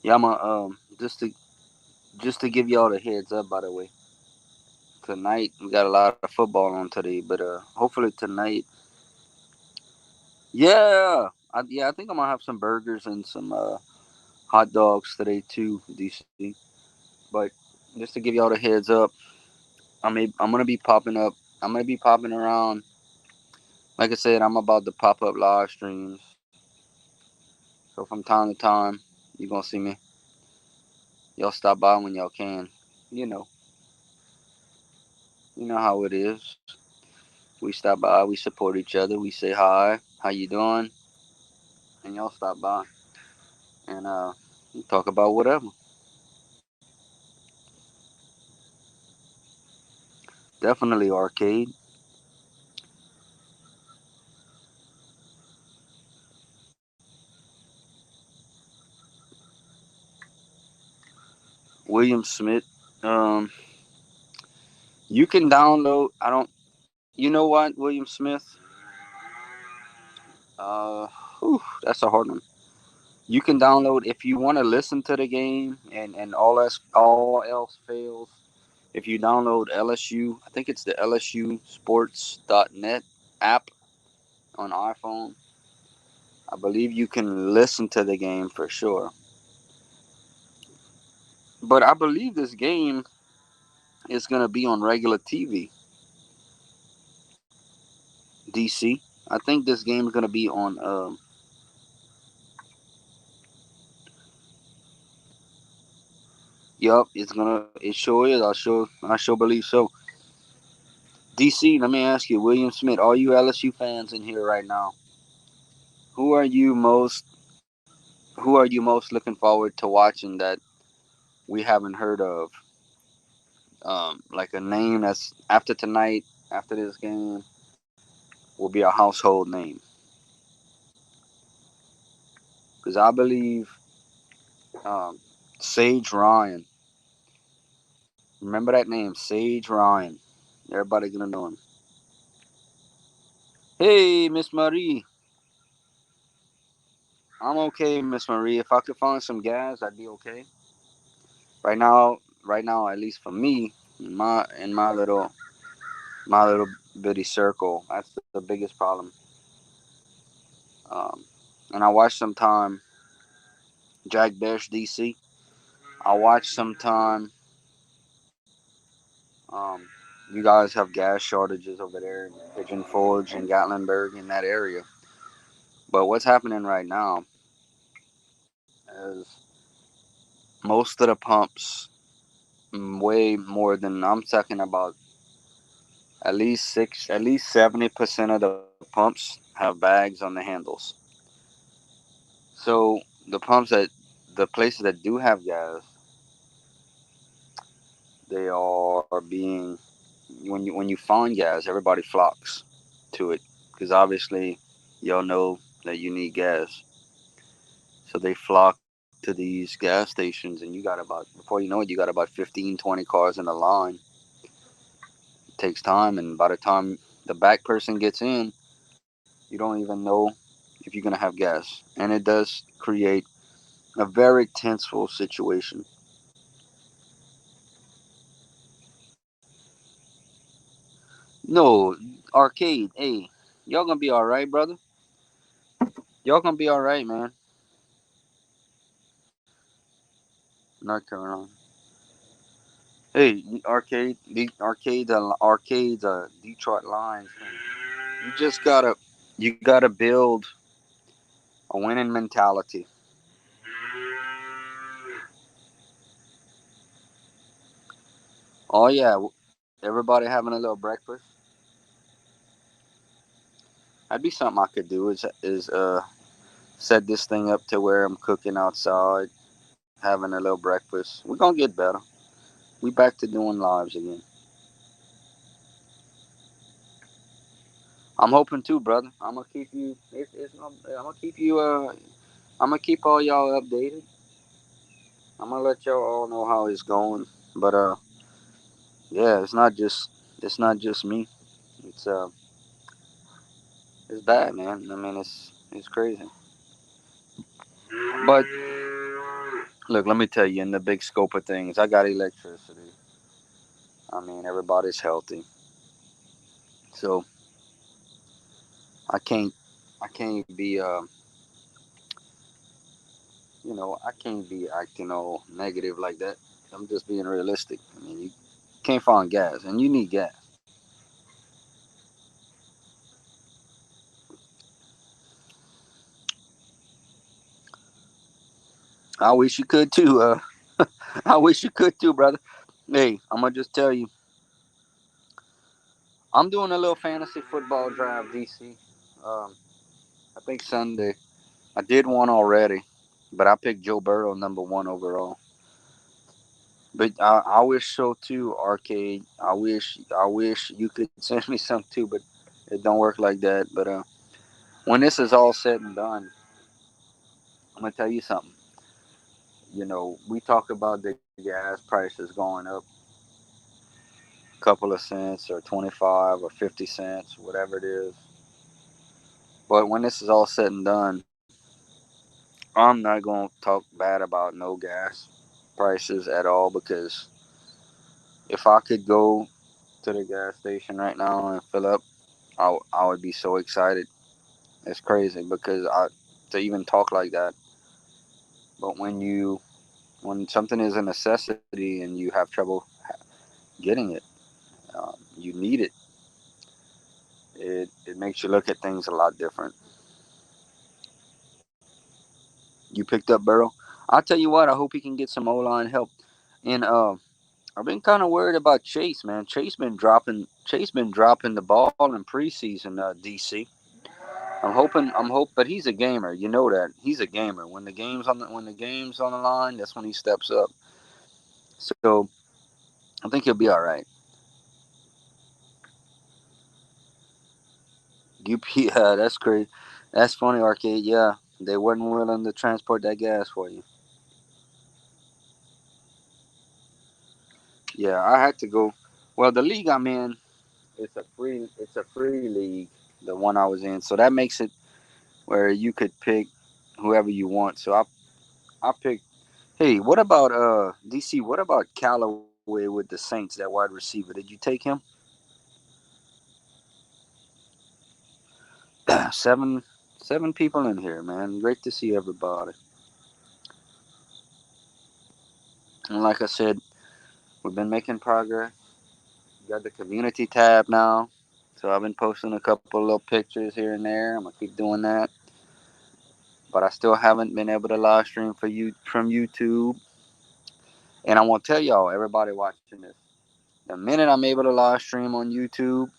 S1: Yeah, I'm just to give y'all the heads up. By the way, tonight we got a lot of football on today, but hopefully tonight, yeah, I think I'm gonna have some burgers and some hot dogs today too, DC. But just to give y'all the heads up, I'm gonna be popping up. I'm gonna be popping around. Like I said, I'm about to pop up live streams. So from time to time, you're gonna see me. Y'all stop by when y'all can. You know, you know how it is. We stop by, we support each other, we say hi, how you doing, and y'all stop by and talk about whatever. Definitely arcade. William Smith. Um, you can download. I don't. You know what, William Smith? Uh, that's a hard one. You can download if you want to listen to the game and all else fails. If you download LSU, I think it's the LSU Sports.net app on iPhone. I believe you can listen to the game for sure. But I believe this game is gonna be on regular TV. DC. I think this game is gonna be on. Yup, it's gonna. It sure is. I sure believe so. DC. Let me ask you, William Smith. All you LSU fans in here right now, who are you most? Who are you most looking forward to watching that we haven't heard of? Like a name that's after tonight, after this game, will be a household name. Because I believe um, Sage Ryan. Remember that name, Sage Ryan. Everybody gonna know him. Hey, Miss Marie. I'm okay, Miss Marie. If I could find some gas, I'd be okay. Right now, at least for me, in my little bitty circle, that's the biggest problem. Um, and I watch sometime Jack Bash DC. I watch sometime. Um, you guys have gas shortages over there in Pigeon Forge and Gatlinburg in that area. But what's happening right now is most of the pumps, way more than I'm talking about, at least 70% of the pumps have bags on the handles. So the places that do have gas, they are being when you find gas, everybody flocks to it because obviously y'all know that you need gas. So they flock to these gas stations, and you got about before you know it, you got about 15, 20 cars in the line. It takes time, and by the time the back person gets in, you don't even know if you're gonna have gas, and it does create a very tenseful situation. No, arcade, hey, y'all gonna be all right, brother. Y'all gonna be all right, man. North Carolina. Hey, arcades, Detroit Lions. Man. You gotta build a winning mentality. Oh yeah, everybody having a little breakfast. That'd be something I could do. Is set this thing up to where I'm cooking outside, having a little breakfast. We're gonna get better. We back to doing lives again. I'm hoping too, brother. I'm gonna keep you. I'm gonna keep you. I'm gonna keep all y'all updated. I'm gonna let y'all all know how it's going. But yeah, it's not just me. It's uh, it's bad, man. I mean, it's crazy. But look, let me tell you, in the big scope of things, I got electricity. I mean, everybody's healthy, so I can't, I can't be, I can't be acting all negative like that. I'm just being realistic. I mean, you can't find gas, and you need gas. I wish you could too. I wish you could too, brother. Hey, I'm gonna just tell you, I'm doing a little fantasy football drive, DC. Um, I think Sunday. I did one already, but I picked Joe Burrow number 1 overall. But I wish so too, Arcade. I wish you could send me some too, but it don't work like that. But when this is all said and done, I'm gonna tell you something. We talk about the gas prices going up a couple of cents or 25 or 50 cents, whatever it is. But when this is all said and done, I'm not gonna talk bad about no gas prices at all because if I could go to the gas station right now and fill up, I would be so excited. It's crazy because I to even talk like that. But when something is a necessity and you have trouble getting it, you need it. It makes you look at things a lot different. You picked up Burrow. I'll tell you what. I hope he can get some O line help. And I've been kind of worried about Chase, man. Chase been dropping the ball in preseason. DC. But he's a gamer. You know that he's a gamer. When the game's on the line, that's when he steps up. So I think he'll be all right. Yeah, that's great. That's funny, Arcade. Yeah, they weren't willing to transport that gas for you. Yeah, I had to go. Well, the league I'm in, it's a free league. the one I was in. So that makes it where you could pick whoever you want. So I picked. Hey, what about DC? What about Callaway with the Saints? That wide receiver. Did you take him? seven seven people in here, man. Great to see everybody. And like I said, we've been making progress. Got the community tab now. So I've been posting a couple of little pictures here and there. I'm gonna keep doing that. But I still haven't been able to live stream for you from YouTube. And I want to tell y'all, everybody watching this, the minute I'm able to live stream on YouTube,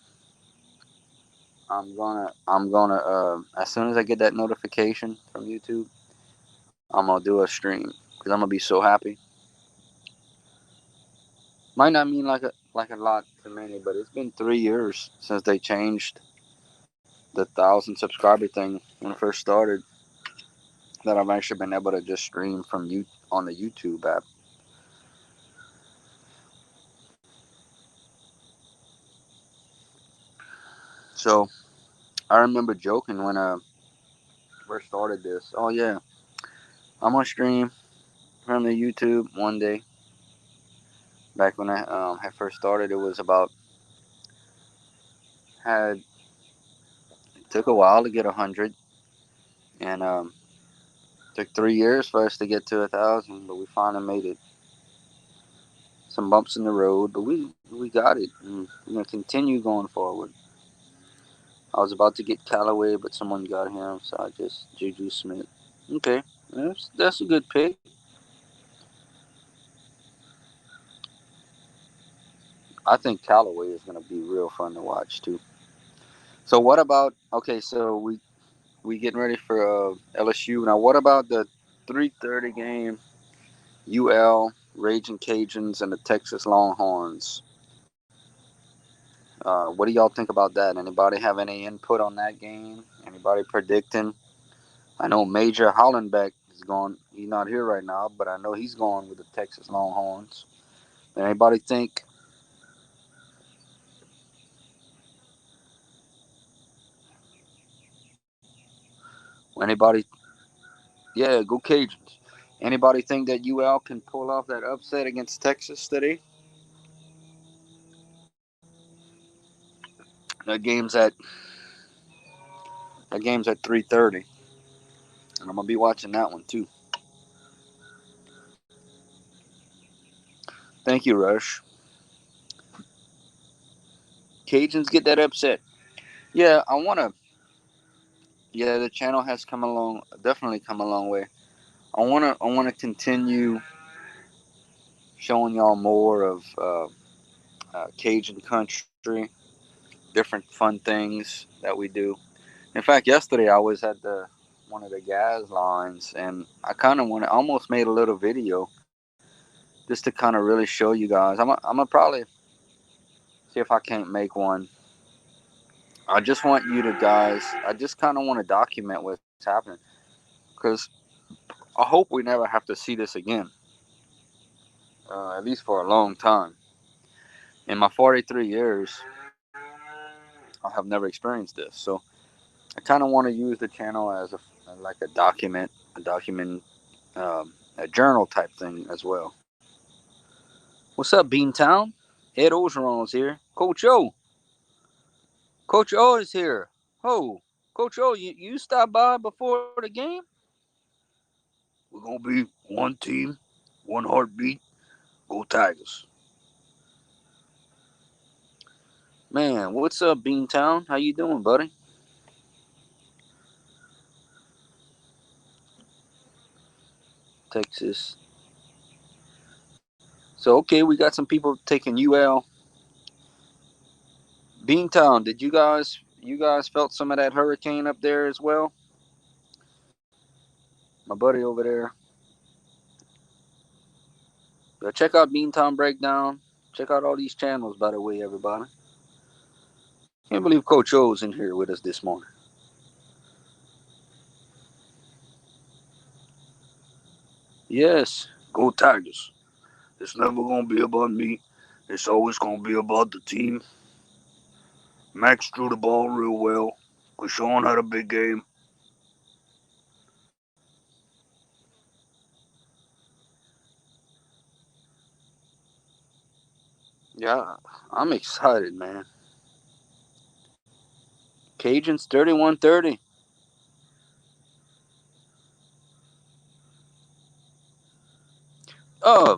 S1: I'm gonna as soon as I get that notification from YouTube, I'm gonna do a stream because I'm gonna be so happy. Might not mean like a lot to many, but it's been 3 years since they changed the 1,000 subscriber thing when it first started. That I've actually been able to just stream from you on the YouTube app. So I remember joking when I first started this. Oh yeah, I'm gonna stream from the YouTube one day. Back when I had first started, it was about had it took a while to get 100, and took 3 years for us to get to 1,000, but we finally made it. Some bumps in the road, but we got it. And we're gonna continue going forward. I was about to get Callaway, but someone got him, so I just Juju Smith. Okay, that's a good pick. I think Callaway is gonna be real fun to watch too. So what about okay? So we getting ready for LSU now. What about the 3:30 game? UL Raging Cajuns and the Texas Longhorns. What do y'all think about that? Anybody have any input on that game? Anybody predicting? I know Major Hollenbeck is gone. He's not here right now, but I know he's going with the Texas Longhorns. Anybody think? Anybody? Yeah, go Cajuns. Anybody think that UL can pull off that upset against Texas today? That game's at that game's at 3:30, and I'm gonna be watching that one too. Thank you, Rush. Cajuns get that upset. Yeah, I wanna. Yeah, the channel has come along. Definitely come a long way. I wanna continue showing y'all more of Cajun country, different fun things that we do. In fact, yesterday I was at the one of the gas lines, and I kind of want to almost made a little video just to kind of really show you guys. I'm gonna probably see if I can't make one. I just want you to guys. I just kind of want to document what's happening because I hope we never have to see this again. At least for a long time. In my 43 years, I have never experienced this. So I kind of want to use the channel as like a journal type thing as well. What's up, Beantown? Ed Ogeron's here. Coach O. Coach O is here. Oh, Coach O, you stopped by before the game? We're gonna be one team, one heartbeat. Go Tigers. Man, what's up, Beantown? How you doing, buddy? Texas. So okay, we got some people taking UL. Beantown, did you guys felt some of that hurricane up there as well? My buddy over there. Check out Beantown Breakdown. Check out all these channels, by the way, everybody. Can't believe Coach O's in here with us this morning. Yes, go Tigers. It's never gonna be about me. It's always gonna be about the team. Max threw the ball real well. Deshaun had a big game. Yeah, I'm excited, man. Cajuns 31-30. Uh,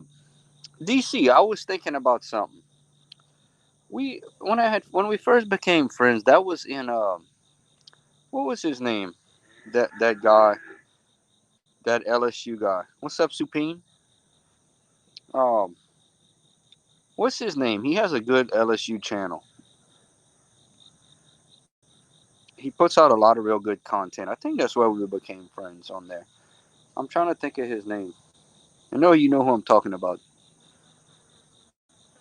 S1: DC, I was thinking about something. When we first became friends, that was in what was his name? That guy, that LSU guy. What's up, Supine? Um, what's his name? He has a good LSU channel. He puts out a lot of real good content. I think that's why we became friends on there. I'm trying to think of his name. I know you know who I'm talking about.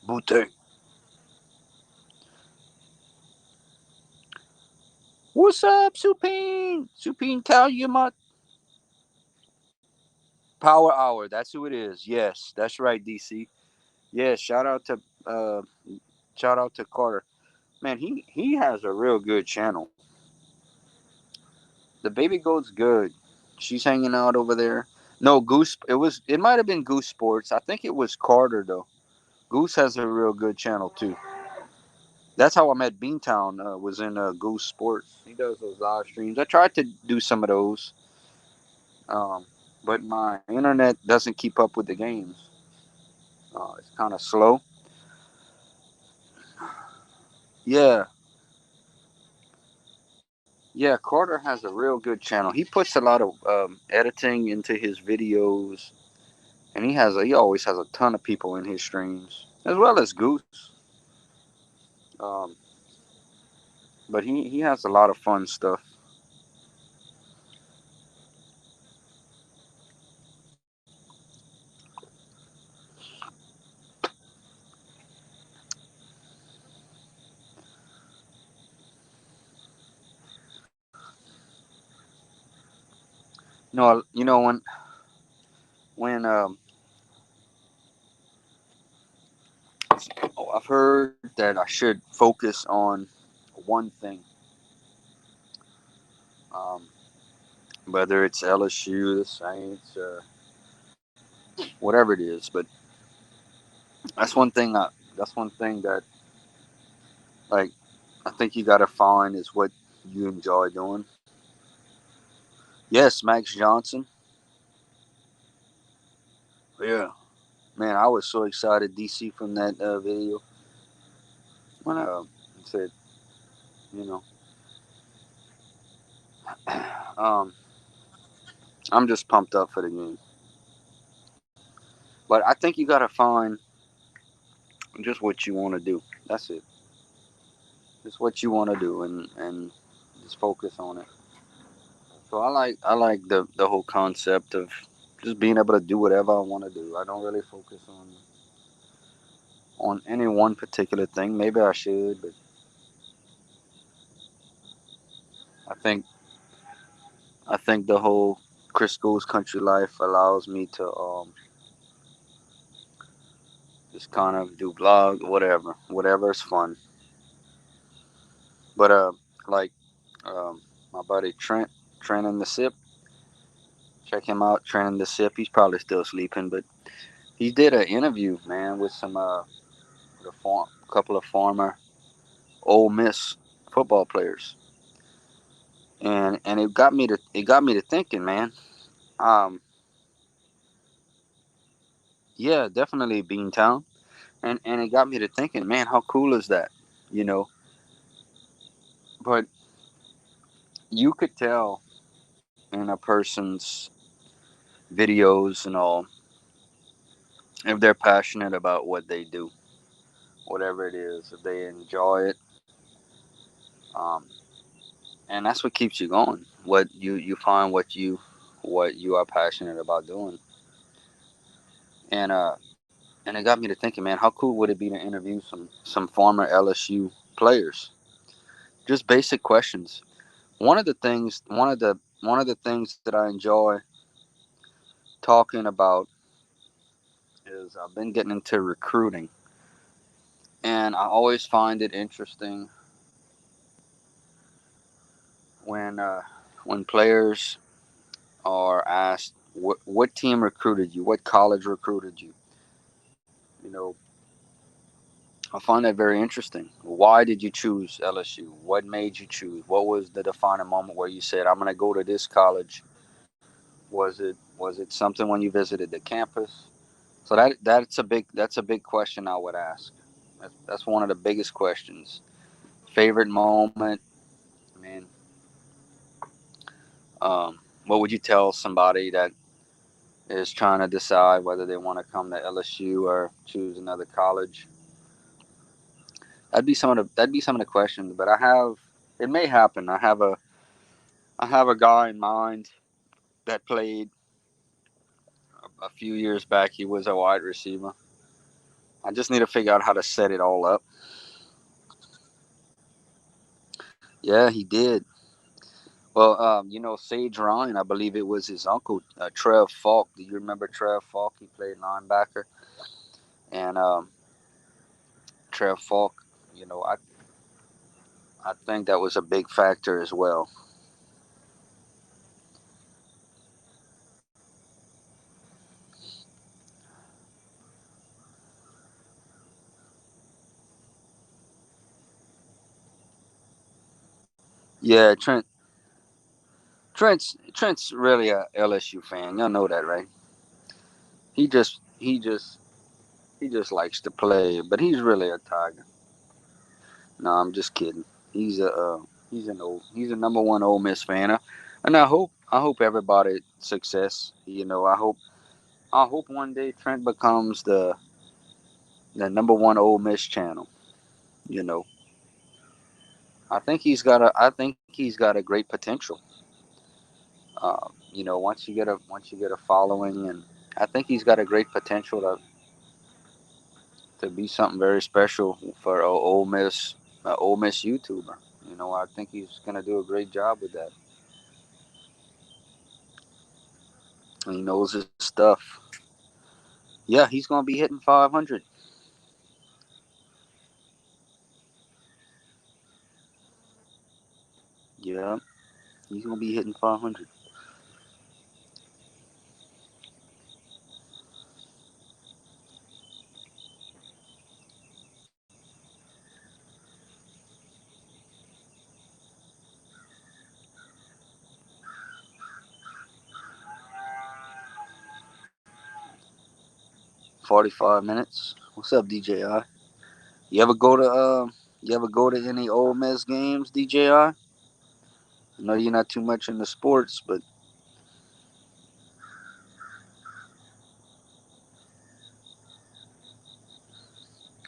S1: Bute. What's up, Supine? Supine Calumet. Power Hour. That's who it is. Yes, that's right, DC. Yes, uh, shout out to Carter. Man, he has a real good channel. The baby goat's good. She's hanging out over there. No, Goose. It might have been Goose Sports. I think it was Carter though. Goose has a real good channel too. That's how I met Beantown. Was in Goose Sports. He does those live streams. I tried to do some of those, um, but my internet doesn't keep up with the games. It's kind of slow. Yeah, yeah. Carter has a real good channel. He puts a lot of editing into his videos, and he always has a ton of people in his streams, as well as Goose. Um, but he has a lot of fun stuff. No, you know when I've heard that I should focus on one thing, um, whether it's LSU, the Saints, whatever it is. But that's one thing. That's one thing that like I think you got to find is what you enjoy doing. Yes, Max Johnson. Yeah, man, I was so excited, DC, from that video when I said, you know, um, I'm just pumped up for the game. But I think you got to find just what you want to do. That's it. Just what you want to do, and just focus on it. So I like the whole concept of just being able to do whatever I want to do. I don't really focus on any one particular thing. Maybe I should, but I think I think the whole Chris School's Country Life allows me to just kind of do blog, whatever is fun. But like my buddy Trent in the Sip, check him out. Trent in the Sip. He's probably still sleeping, but he did an interview, man, with some with couple of former Ole Miss football players, and it got me to thinking, man. Um, yeah, definitely Beantown, and it got me to thinking, man, how cool is that, you know? But you could tell in a person's videos and all if they're passionate about what they do, whatever it is, if they enjoy it, um, and that's what keeps you going. What you find what you are passionate about doing, and and it got me to thinking, man, how cool would it be to interview some former LSU players? Just basic questions. One of the things that I enjoy talking about is I've been getting into recruiting, and I always find it interesting when when players are asked what team recruited you, what college recruited you, you know, I find that very interesting. Why did you choose LSU? What made you choose? What was the defining moment where you said, "I'm going to go to this college"? Was it something when you visited the campus? So that's a big question I would ask. That's one of the biggest questions. Favorite moment. I mean, what would you tell somebody that is trying to decide whether they want to come to LSU or choose another college? That'd be some of the questions. But it may happen. I have a guy in mind that played a few years back. He was a wide receiver. I just need to figure out how to set it all up. Yeah, he did. Well, Sage Ryan, I believe it was his uncle, Trev Falk. Do you remember Trev Falk? He played linebacker, and Trev Falk. You know, I think that was a big factor as well. Yeah, Trent's really a LSU fan. Y'all know that, right? He just he just he just likes to play, but he's really a Tiger. No, I'm just kidding. He's a he's a number one Ole Miss fan, and I hope everybody success. I hope one day Trent becomes the number one Ole Miss channel. You know, I think he's got a great potential. Once you get a following, and I think he's got a great potential to be something very special for Ole Miss YouTuber. I think he's gonna do a great job with that. And he knows his stuff. Yeah, he's gonna be hitting 500. Yeah, he's gonna be hitting 500. 45 minutes. What's up, DJI? You ever go to any Ole Miss games, DJI? I know you're not too much into sports, but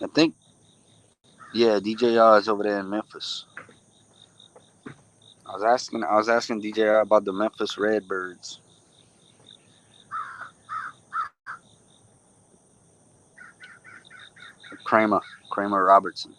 S1: I think yeah, DJI is over there in Memphis. I was asking DJI about the Memphis Redbirds. Kramer Kramer Robertson.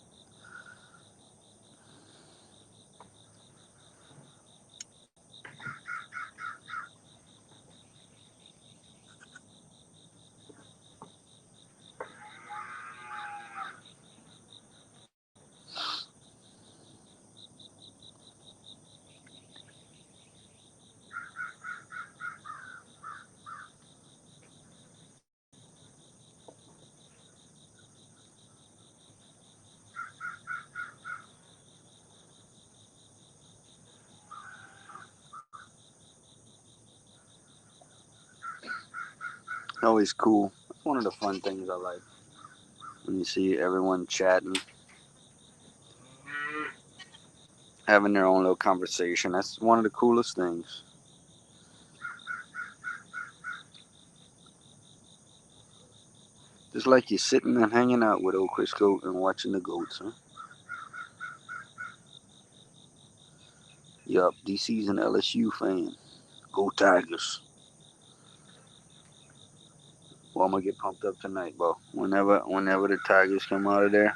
S1: 'Always cool. It's one of the fun things I like when you see everyone chatting, having their own little conversation. That's one of the coolest things. Just like you're sitting and hanging out with old Chris Goat and watching the goats, huh? Yup, DC's an LSU fan. Go Tigers. Well, I'm gonna get pumped up tonight, bro. Whenever the Tigers come out of there,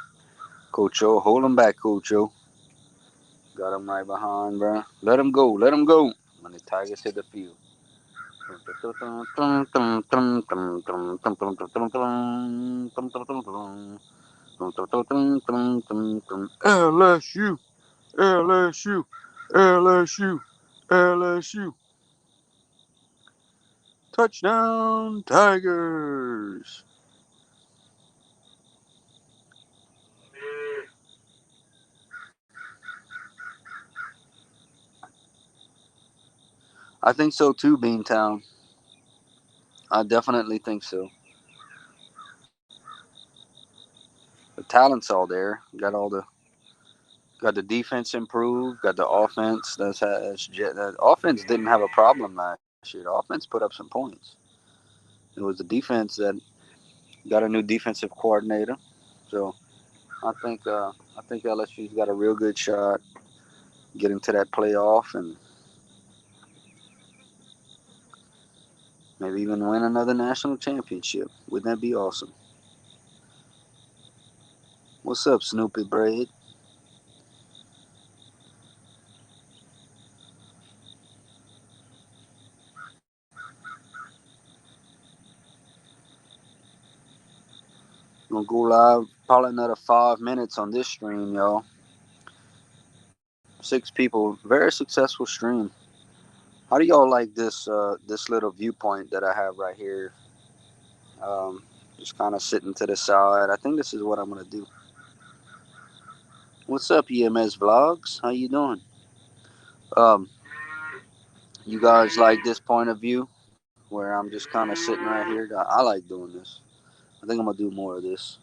S1: Coach O, hold them back, Coach O. Got them right behind, bro. Let them go. Let them go. When the Tigers hit the field. LSU, LSU, LSU, LSU, touchdown Tigers. I think so too, Beantown. I definitely think so. The talent's all there. Got the defense improved. Got the offense. The offense didn't have a problem last year. The offense put up some points. It was the defense that got a new defensive coordinator. So I think LSU's got a real good shot getting to that playoff and maybe even win another national championship. Wouldn't that be awesome? What's up, Snoopy Braid? Gonna go live probably another 5 minutes on this stream, y'all. 6 people, very successful stream. How do y'all like this little viewpoint that I have right here? Um, just kind of sitting to the side. I think this is what I'm gonna do. What's up, EMS Vlogs? How you doing? Um, you guys like this point of view where I'm just kind of sitting right here? I like doing this. I think I'm gonna do more of this.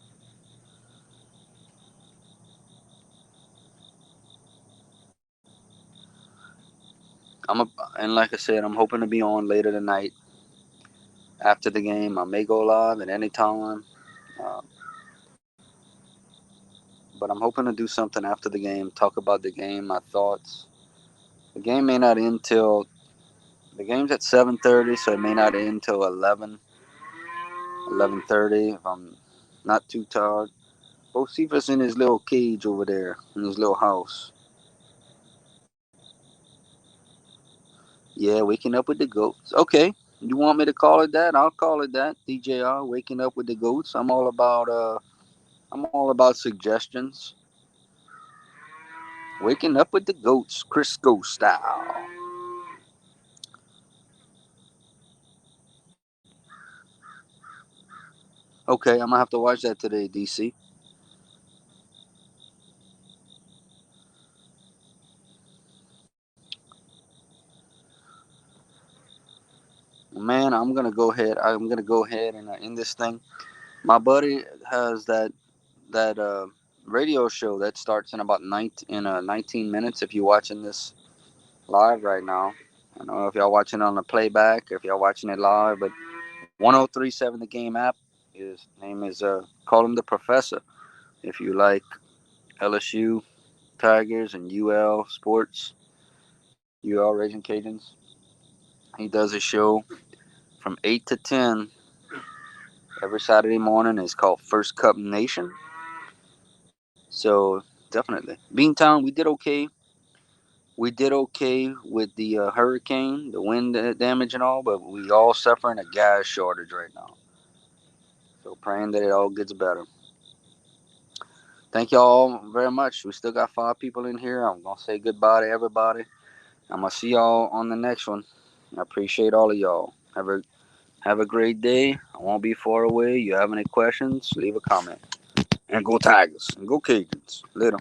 S1: I'm a, and like I said, I'm hoping to be on later tonight after the game. I may go live at any time, uh, but I'm hoping to do something after the game. Talk about the game, my thoughts. The game may not end till the game's at 7:30, so it may not end till 11:30 if I'm not too tired. Bocephus in his little cage over there in his little house. Yeah, waking up with the goats. Okay, you want me to call it that? I'll call it that. DJR, waking up with the goats. I'm all about suggestions. Waking up with the goats, Crisco style. Okay, I'm gonna have to watch that today, DC. Man, I'm gonna go ahead. I'm gonna go ahead and end this thing. My buddy has that radio show that starts in about 19 minutes. If you're watching this live right now, I don't know if y'all watching it on the playback, if y'all watching it live, but 1037 the game app. His name is call him the professor. If you like LSU Tigers and UL sports, UL Raging Cajuns, he does a show from 8 to 10 every Saturday morning. It's called First Cup Nation. So definitely, Beantown, we did okay. We did okay with the hurricane, the wind damage and all, but we all suffering a gas shortage right now. So praying that it all gets better. Thank y'all very much. We still got 5 people in here. I'm gonna say goodbye to everybody. I'm gonna see y'all on the next one. I appreciate all of y'all. Have a great day. I won't be far away. You have any questions? Leave a comment. And go Tigers and go Cajuns. Later.